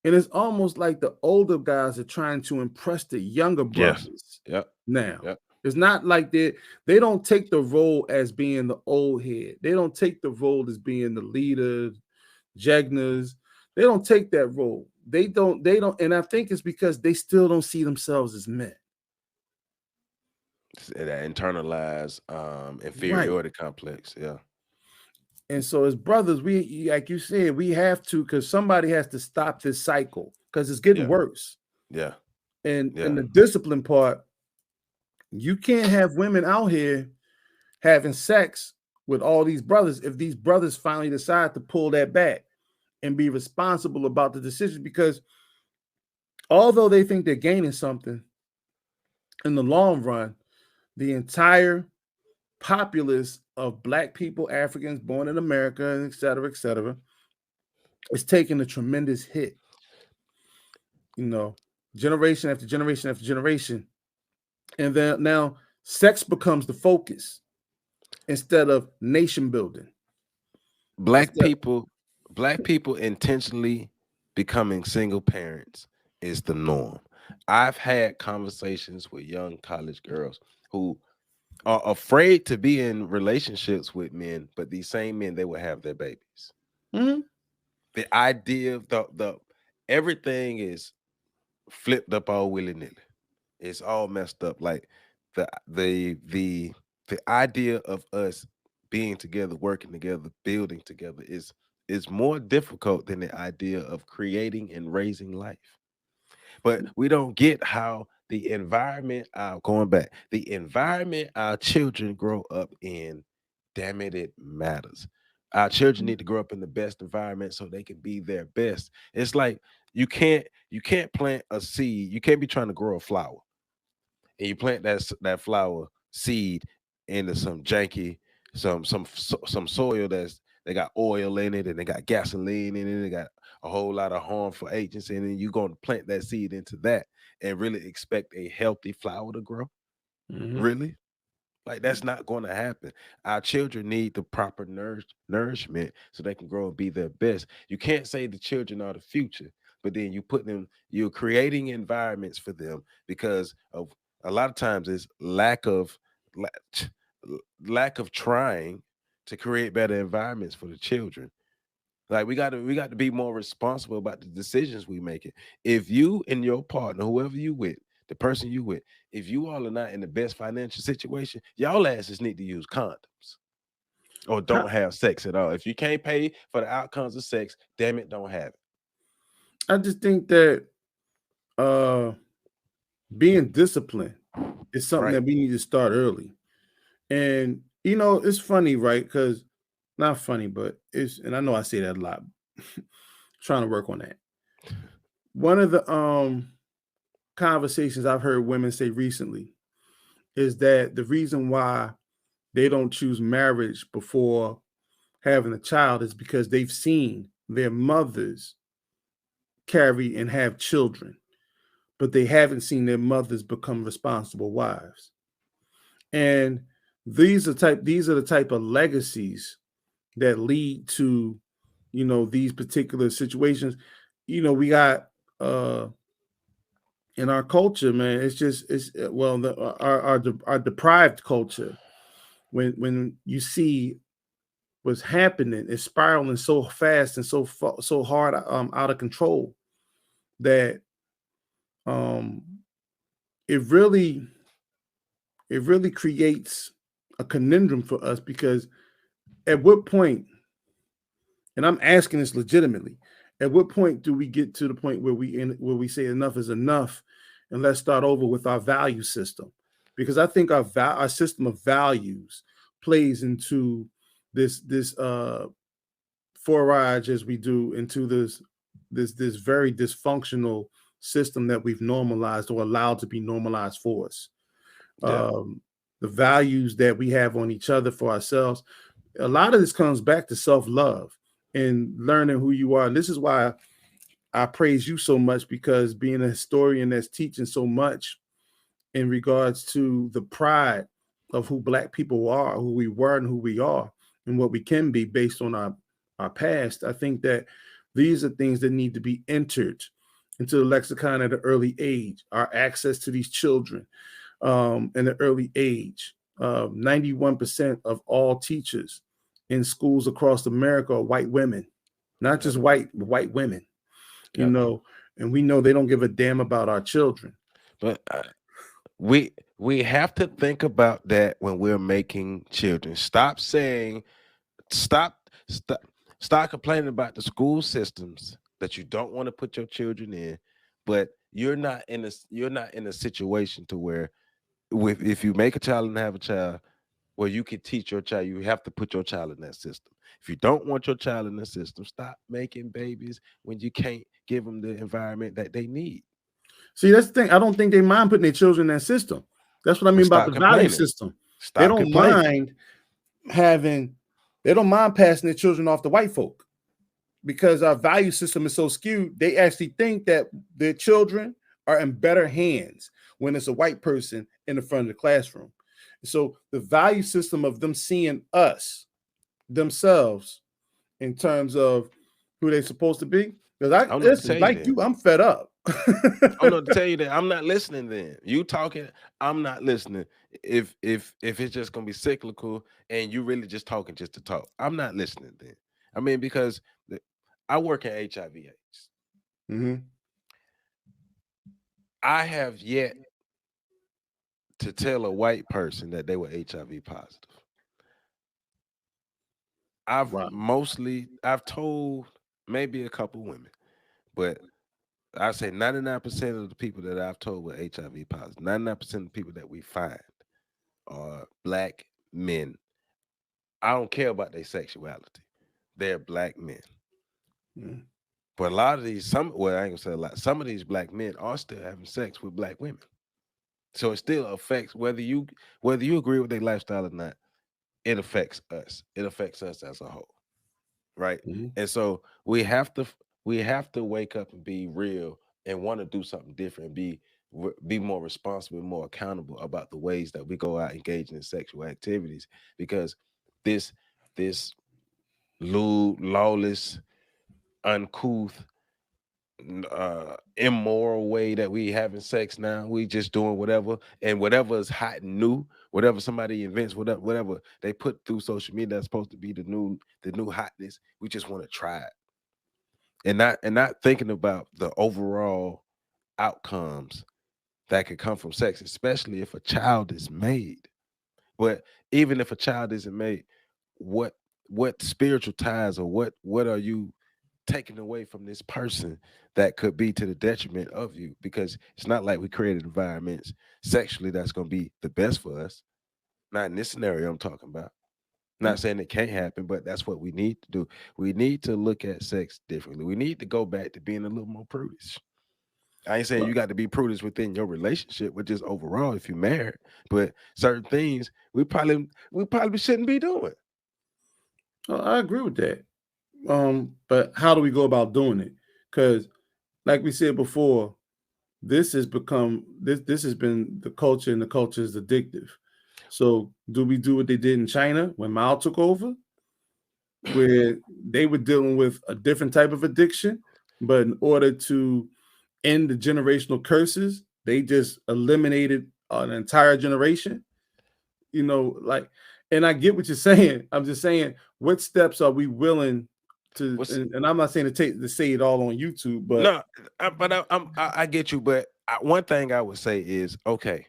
And it's almost like the older guys are trying to impress the younger brothers. Now. It's not like they don't take the role as being the old head. They don't take the role as being the leader, Jegnas. They don't take that role. They don't, and I think it's because they still don't see themselves as men. That internalized inferiority complex, yeah. And so as brothers, we, like you said, we have to, because somebody has to stop this cycle, because it's getting worse. Yeah. And the discipline part, you can't have women out here having sex with all these brothers if these brothers finally decide to pull that back and be responsible about the decision. Because although they think they're gaining something, in the long run, the entire populace of Black people, Africans born in America, and et cetera, is taking a tremendous hit. Generation after generation after generation. And then now sex becomes the focus instead of nation building. Black people intentionally becoming single parents is the norm. I've had conversations with young college girls who are afraid to be in relationships with men, but these same men, they will have their babies. The idea of the everything is flipped up all willy-nilly. It's all messed up. Like the idea of us being together, working together, building together is more difficult than the idea of creating and raising life. But we don't get how the environment the environment our children grow up in, damn it, it matters. Our children need to grow up in the best environment so they can be their best. It's like you can't plant a seed. You can't be trying to grow a flower and you plant that flower seed into some janky some soil they got oil in it and they got gasoline in it. They got a whole lot of harmful agents in it. You're going to plant that seed into that and really expect a healthy flower to grow. Mhm. Really? Like that's not going to happen. Our children need the proper nourishment so they can grow and be their best. You can't say the children are the future, but then you're creating environments for them because of a lot of times it's la- lack of trying to create better environments for the children. Like we got to be more responsible about the decisions we make. It. If you and your partner, whoever you with, the person you with, if you all are not in the best financial situation, y'all asses need to use condoms or don't have sex at all. If you can't pay for the outcomes of sex, damn it, don't have it. I just think that uh being disciplined is something Right. that we need to start early. And it's funny, right? Because not funny, but and I know I say that a lot. Trying to work on that. One of the conversations I've heard women say recently is that the reason why they don't choose marriage before having a child is because they've seen their mothers carry and have children, but they haven't seen their mothers become responsible wives. And these are the type of legacies that lead to these particular situations. We got in our culture, man. Well, our deprived culture. When you see what's happening, it's spiraling so fast and so hard, out of control, that um it really creates a conundrum for us, because at what point, and I'm asking this legitimately, at what point do we get to the point where we say enough is enough, and let's start over with our value system? Because I think our system of values plays into this forage, as we do, into this very dysfunctional system that we've normalized or allowed to be normalized for us. Yeah. The values that we have on each other, for ourselves, a lot of this comes back to self-love and learning who you are. And this is why I praise you so much, because being a historian that's teaching so much in regards to the pride of who Black people are, who we were and who we are, and what we can be based on our past. I think that these are things that need to be entered into the lexicon at an early age. Our access to these children in an early age. 91% of all teachers in schools across America are white women, not just Yep. white, but white women, you Yep. know, and we know they don't give a damn about our children. But we have to think about that when we're making children. Stop stop stop complaining about the school systems that you don't want to put your children in, but you're not in a situation to where if you make a child and have a child where you can teach your child, you have to put your child in that system. If you don't want your child in the system, stop making babies when you can't give them the environment that they need. See, that's the thing. I don't think they mind putting their children in that system. That's what I But mean about stop the value complaining. system. They Stop don't complaining. mind having, they don't mind passing their children off to white folk, because our value system is so skewed. They actually think that their children are in better hands when it's a white person in the front of the classroom. So the value system of them seeing us, themselves, in terms of who they're supposed to be. Because I I don't know what to listen, tell you like then. you, I'm fed up. I don't know what to tell you that. I'm not listening then. You talking, I'm not listening. If it's just gonna be cyclical and you really just talking just to talk, I'm not listening then. I mean, because I work in HIV/AIDS. Mhm. I have yet to tell a white person that they were HIV positive. Wow. I've told maybe a couple women, but I say 99% of the people that I've told were HIV positive. 99% of the people that we find are Black men. I don't care about their sexuality. they're black men. Mm. But a lot of these, I ain't gonna say a lot. Some of these black men are still having sex with black women. So it still affects whether you agree with their lifestyle or not. It affects us. It affects us as a whole, right? Mhm. And so we have to wake up and be real and want to do something different. Be more responsible, more accountable about the ways that we go out engaging in sexual activities, because this this lewd, lawless, uncouth, immoral way that we having sex now. We just doing whatever, and whatever is hot and new, whatever somebody invents, whatever they put through social media that's supposed to be the new hotness. We just want to try it, and not thinking about the overall outcomes that could come from sex, especially if a child is made. But even if a child isn't made, what what spiritual ties, or what are you taken away from this person that could be to the detriment of you? Because it's not like we created environments sexually that's going to be the best for us. Not in this scenario I'm talking about. Not saying it can't happen, but that's what we need to do. We need to look at sex differently. We need to go back to being a little more prudish. I ain't saying you Well, got to be prudish within your relationship, but just overall, if you're married, but certain things we probably shouldn't be doing. I agree with that. But how do we go about doing it? Because, like we said before, this has been the culture, and the culture is addictive. So, do we do what they did in China when Mao took over, where they were dealing with a different type of addiction, but in order to end the generational curses, they just eliminated an entire generation? Like, and I get what you're saying. I'm just saying, what steps are we willing to? What's And I'm not saying to say it all on YouTube, but No, I get you, but one thing I would say is, okay,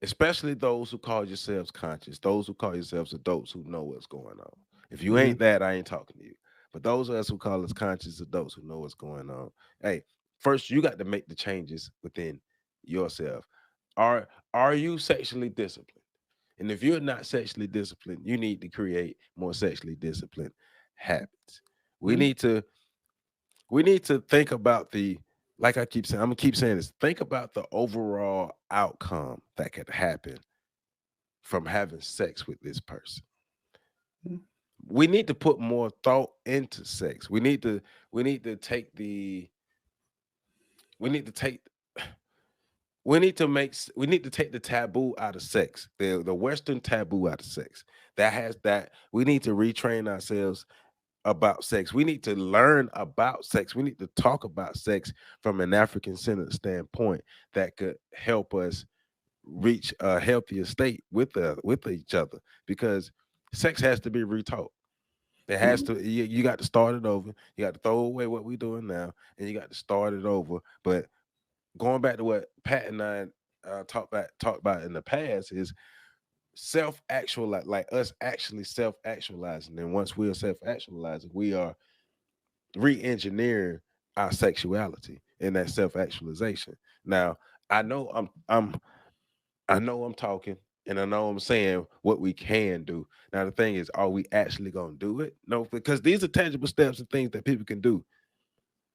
especially those who call yourselves conscious, those who call yourselves adults who know what's going on. If you Mhm, ain't that, I ain't talking to you. But those of us who call us conscious adults who know what's going on, hey, first you got to make the changes within yourself. Are you sexually disciplined? And if you're not sexually disciplined, you need to create more sexually disciplined habits. We mhm, need to think about like I keep saying, I'm gonna keep saying this. Think about the overall outcome that could happen from having sex with this person. mhm, We need to put more thought into sex. We need to take the taboo out of sex, the Western taboo out of sex. We need to retrain ourselves about sex. We need to learn about sex. We need to talk about sex from an African centered standpoint that could help us reach a healthier state with each other, because sex has to be retaught. It has mhm. to. You got to start it over. You got to throw away what we're doing now, and you got to start it over. But going back to what Pat and I talked about in the past is self-actual, like us actually self-actualizing. And once we are self-actualizing, we are re-engineering our sexuality and that self-actualization. Now, I know I'm talking, and I know I'm saying what we can do. Now the thing is, are we actually gonna do it? No, because these are tangible steps and things that people can do.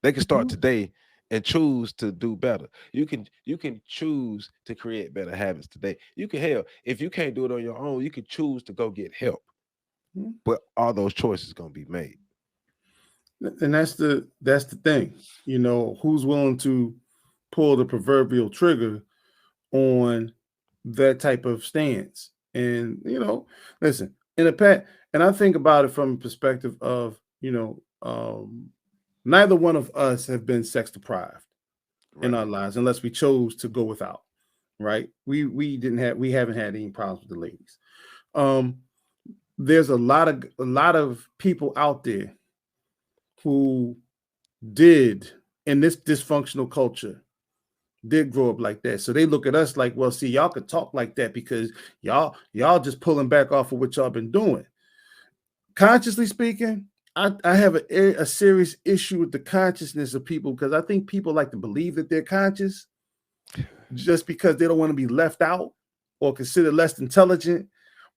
They can start Mhm. today and choose to do better. You can choose to create better habits today. You can help. If you can't do it on your own, you can choose to go get help. Mhm. But all those choices gonna be made. And that's the thing. Who's willing to pull the proverbial trigger on that type of stance? And listen, in a pet, and I think about it from a perspective of, neither one of us have been sex deprived in Right. our lives unless we chose to go without. Right? We haven't had any problems with the ladies. Um, there's a lot of people out there who did, in this dysfunctional culture, did grow up like that. So they look at us like, well, see, y'all could talk like that because y'all just pulling back off of what y'all been doing. Consciously speaking, I have a serious issue with the consciousness of people, because I think people like to believe that they're conscious just because they don't want to be left out or considered less intelligent.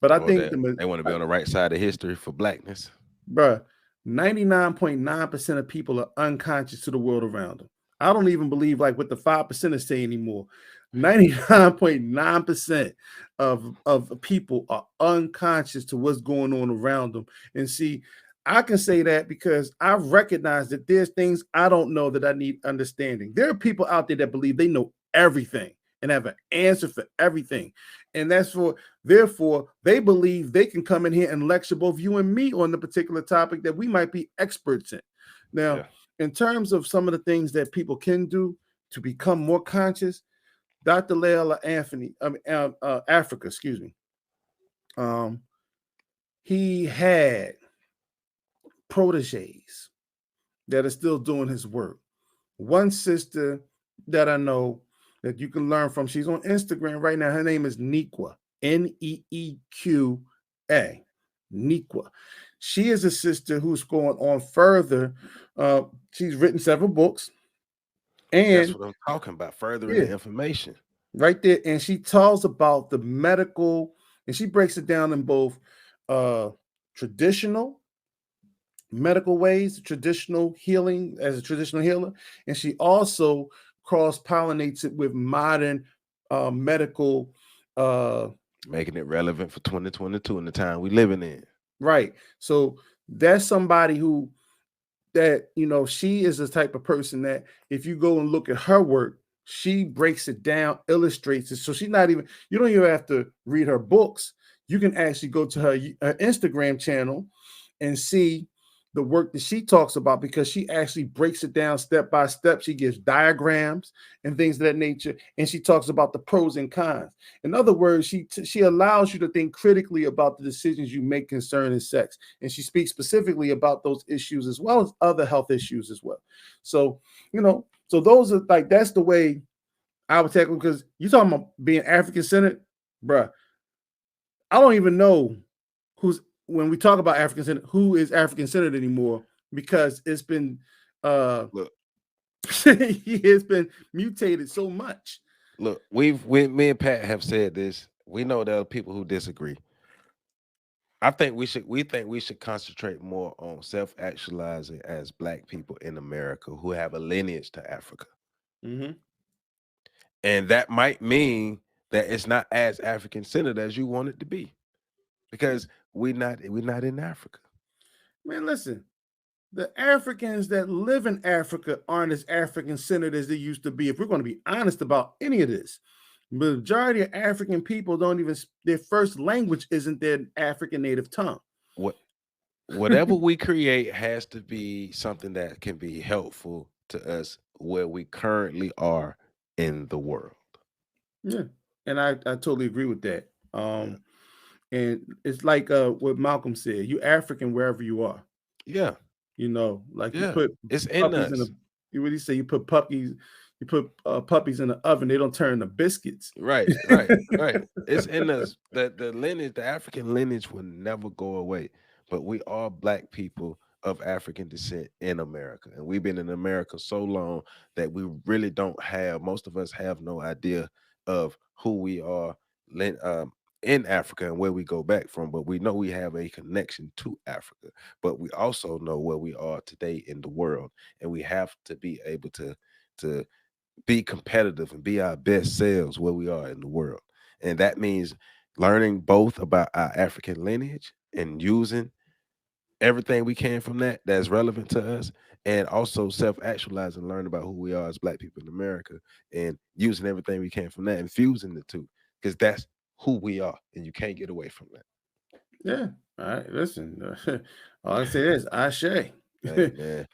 But I Or think that they want to be on the right side of history for blackness. bruh, 99.9% of people are unconscious to the world around them. I don't even believe like what the 5% say anymore. 99.9% of people are unconscious to what's going on around them. And see, I can say that because I recognize that there's things I don't know that I need understanding. There are people out there that believe they know everything and have an answer for everything. And therefore, they believe they can come in here and lecture both you and me on the particular topic that we might be experts in. Now, in terms of some of the things that people can do to become more conscious, Dr. Llaila Afrika, excuse me. He had proteges that are still doing his work. One sister that I know that you can learn from, she's on Instagram right now. Her name is Neequa, Neeqa, Neequa. She is a sister who's going on further. She's written several books. And that's what I'm talking about, furthering the information. Right there. And she talks about the medical, and she breaks it down in both traditional medical ways, traditional healing as a traditional healer, and she also cross-pollinates it with modern medical, making it relevant for 2022 and the time we living in. Right. So that's somebody who that, you know, she is the type of person that if you go and look at her work, she breaks it down, illustrates it. So she's not even, you don't even have to read her books. You can actually go to her Instagram channel and see the work that she talks about, because she actually breaks it down step by step. She gives diagrams and things of that nature, and she talks about the pros and cons. In other words, she allows you to think critically about the decisions you make concerning sex, and she speaks specifically about those issues as well as other health issues as well. So, you know, so those are like, that's the way I would tackle, because you're talking about being African-centered, bruh. I don't even know when we talk about African-centered, who is African-centered anymore, because it's been he has been mutated so much. Look, me and Pat have said this. We know there are people who disagree. I think we should concentrate more on self-actualizing as Black people in America who have a lineage to Africa. Mm-hmm. And that might mean that it's not as African-centered as you want it to be, because we're not in Africa. Man, listen, the Africans that live in Africa aren't as African-centered as they used to be. If we're going to be honest about any of this, the majority of African people don't even, their first language isn't their African native tongue. Whatever we create has to be something that can be helpful to us where we currently are in the world. Yeah, and I totally agree with that. And it's like what Malcolm said: you African wherever you are. Yeah, you know, like yeah. You put it's in puppies us. You really say you put puppies in the oven, they don't turn to biscuits. Right. It's in us. The lineage, the African lineage, will never go away. But we are Black people of African descent in America, and we've been in America so long that we really don't have. Most of us have no idea of who we are in Africa and where we go back from. But we know we have a connection to Africa. But we also know where we are today in the world, and we have to be able to be competitive and be our best selves where we are in the world. And that means learning both about our African lineage and using everything we can from that's relevant to us, and also self-actualizing, learn about who we are as Black people in America, and using everything we can from that and fusing the two, because that's who we are, and you can't get away from that. Yeah. All right. Listen, all I say is Ashe. Hey, man.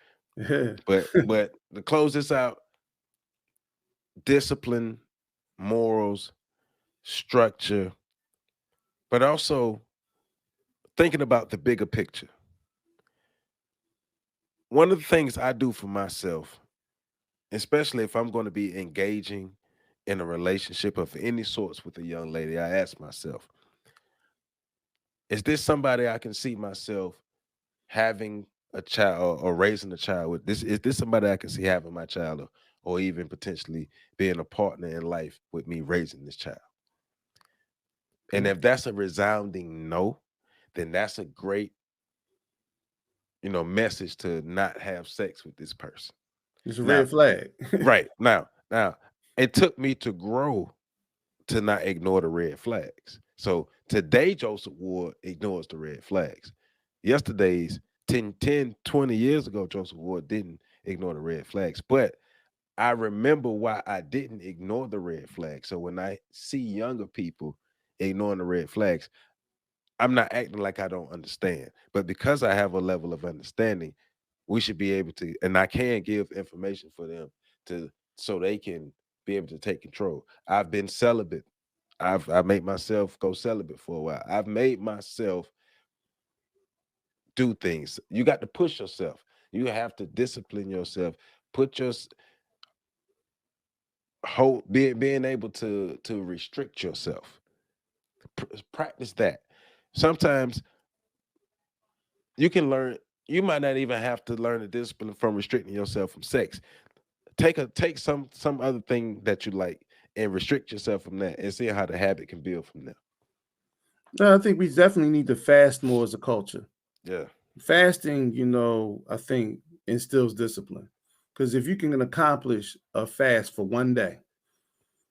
But to close this out, discipline, morals, structure, but also thinking about the bigger picture. One of the things I do for myself, especially if I'm going to be engaging in a relationship of any sorts with a young lady, I ask myself, is this somebody I can see myself having a child or raising a child with? Is this somebody I can see having my child, or even potentially being a partner in life with me raising this child? And if that's a resounding no, then that's a great message to not have sex with this person. It's a Now, red flag. right now, it took me to grow to not ignore the red flags. So today, Joseph Ward ignores the red flags. Yesterday's 20 years ago, Joseph Ward didn't ignore the red flags. But I remember why I didn't ignore the red flags. So when I see younger people ignoring the red flags, I'm not acting like I don't understand. But because I have a level of understanding, we should be able to, and I can give information for them to so they can be able to take control. I've been celibate. I made myself go celibate for a while. I've made myself do things. You got to push yourself. You have to discipline yourself. Put your whole being able to restrict yourself. Practice that. Sometimes you can learn. You might not even have to learn the discipline from restricting yourself from sex. Take some other thing that you like and restrict yourself from that, and see how the habit can build from there. No, I think we definitely need to fast more as a culture. Yeah. Fasting, I think instills discipline. Because if you can accomplish a fast for one day,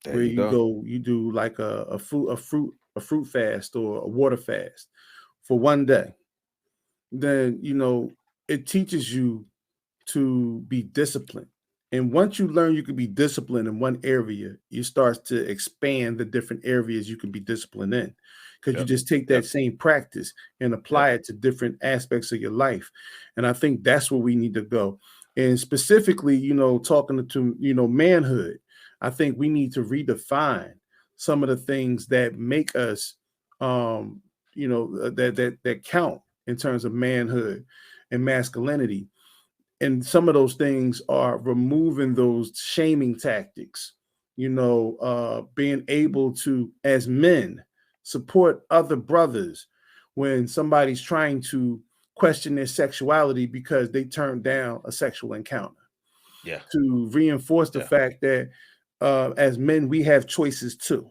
There where you you go. go, you do like a fruit fast or a water fast for one day, then it teaches you to be disciplined. And once you learn you can be disciplined in one area, you start to expand the different areas you can be disciplined in. Because you Yep. just take that same practice and apply it to different aspects of your life. And I think that's where we need to go. And specifically, talking to, manhood, I think we need to redefine some of the things that make us, that count in terms of manhood and masculinity. And some of those things are removing those shaming tactics, being able to, as men, support other brothers when somebody's trying to question their sexuality because they turned down a sexual encounter. Yeah. To reinforce the fact that as men, we have choices too.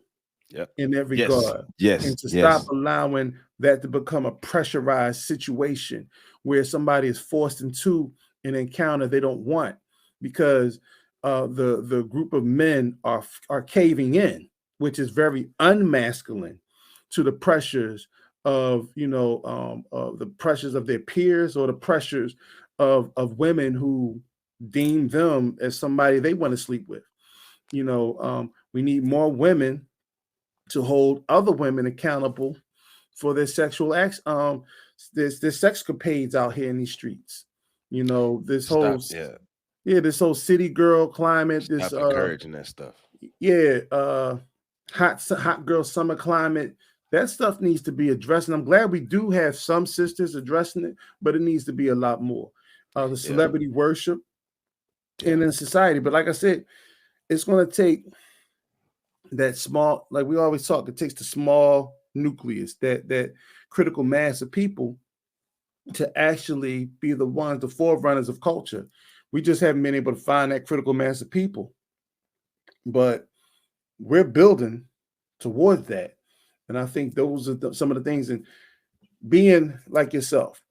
Yep. In that Yes. regard. Yes. And to Yes. stop allowing that to become a pressurized situation where somebody is forced into an encounter they don't want because the group of men are caving in, which is very unmasculine to the pressures of the pressures of their peers or the pressures of women who deem them as somebody they want to sleep with. We need more women to hold other women accountable for their sexual acts. There's sexcapades out here in these streets. This whole this whole city girl climate. Stop encouraging that stuff. Hot girl summer climate. That stuff needs to be addressed, and I'm glad we do have some sisters addressing it, but it needs to be a lot more. The celebrity worship in society, but like I said, it's going to take that small, like we always talk, it takes the small nucleus, that critical mass of people to actually be the ones, the forerunners of culture. We just haven't been able to find that critical mass of people, but we're building towards that. And I think those are some of the things. And being like yourself,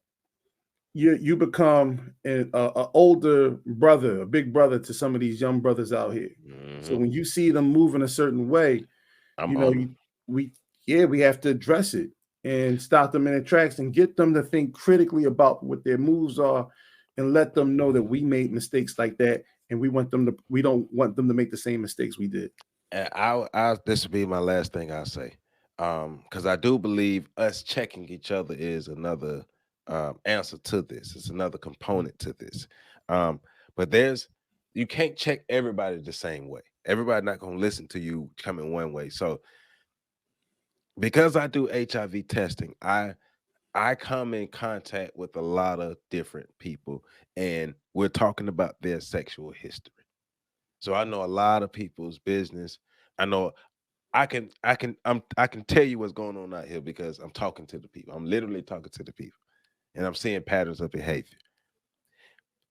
you become an older brother, a big brother to some of these young brothers out here. Mm-hmm. So when you see them move in a certain way, we have to address it and stop them in their tracks and get them to think critically about what their moves are and let them know that we made mistakes like that, and we don't want them to make the same mistakes we did. And this will be my last thing I'll say, because I do believe us checking each other is another answer to this. It's another component to this. But you can't check everybody the same way. Everybody not going to listen to you coming one way. So because I do HIV testing, I come in contact with a lot of different people, and we're talking about their sexual history. So I know a lot of people's business. I know I can tell you what's going on out here because I'm talking to the people. I'm literally talking to the people, and I'm seeing patterns of behavior.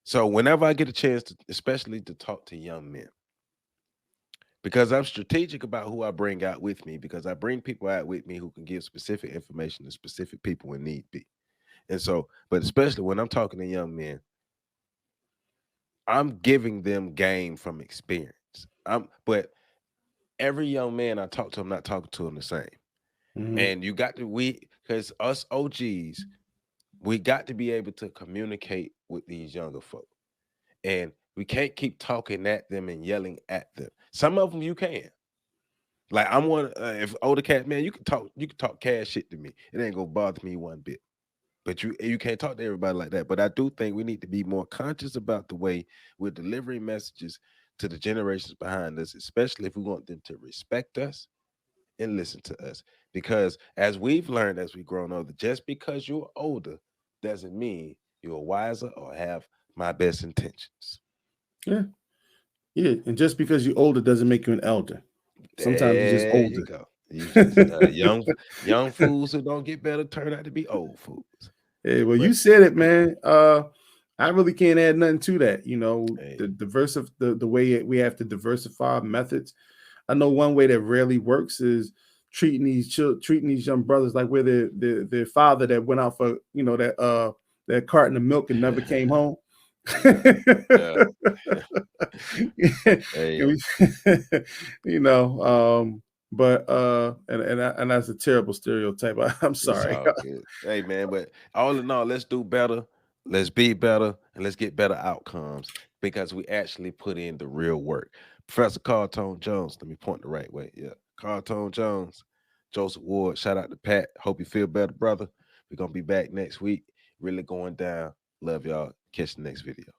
So whenever I get a chance to, especially to talk to young men, because I'm strategic about who I bring out with me, because I bring people out with me who can give specific information to specific people when need be. And so, but especially when I'm talking to young men, I'm giving them game from experience. But every young man I talk to, I'm not talking to them the same. And you got to, because us OGs, we got to be able to communicate with these younger folk. And we can't keep talking at them and yelling at them. Some of them you can. Like I'm one, if older cat, man, you can talk cash shit to me. It ain't gonna bother me one bit. But you can't talk to everybody like that. But I do think we need to be more conscious about the way we're delivering messages to the generations behind us, especially if we want them to respect us and listen to us. Because as we've learned as we've grown older, just because you're older doesn't mean you're wiser or have my best intentions. Yeah. Yeah. And just because you're older doesn't make you an elder. Sometimes you're just There older. you go. You just young fools who don't get better turn out to be old fools. Hey, well, But you said it, man. I really can't add nothing to that. You know, hey, the way we have to diversify our methods. I know one way that rarely works is treating these young brothers like we're their father that went out for, you know, that carton of milk and never came home. yeah. Hey, You know, but and that's a terrible stereotype. I'm it's sorry. all good. Hey, man, but all in all, let's do better. Let's be better, and let's get better outcomes because we actually put in the real work. Professor Carlton Jones, let me point the right way. Yeah, Carlton Jones, Joseph Ward. Shout out to Pat. Hope you feel better, brother. We're gonna be back next week. Really going down. Love y'all. Catch the next video.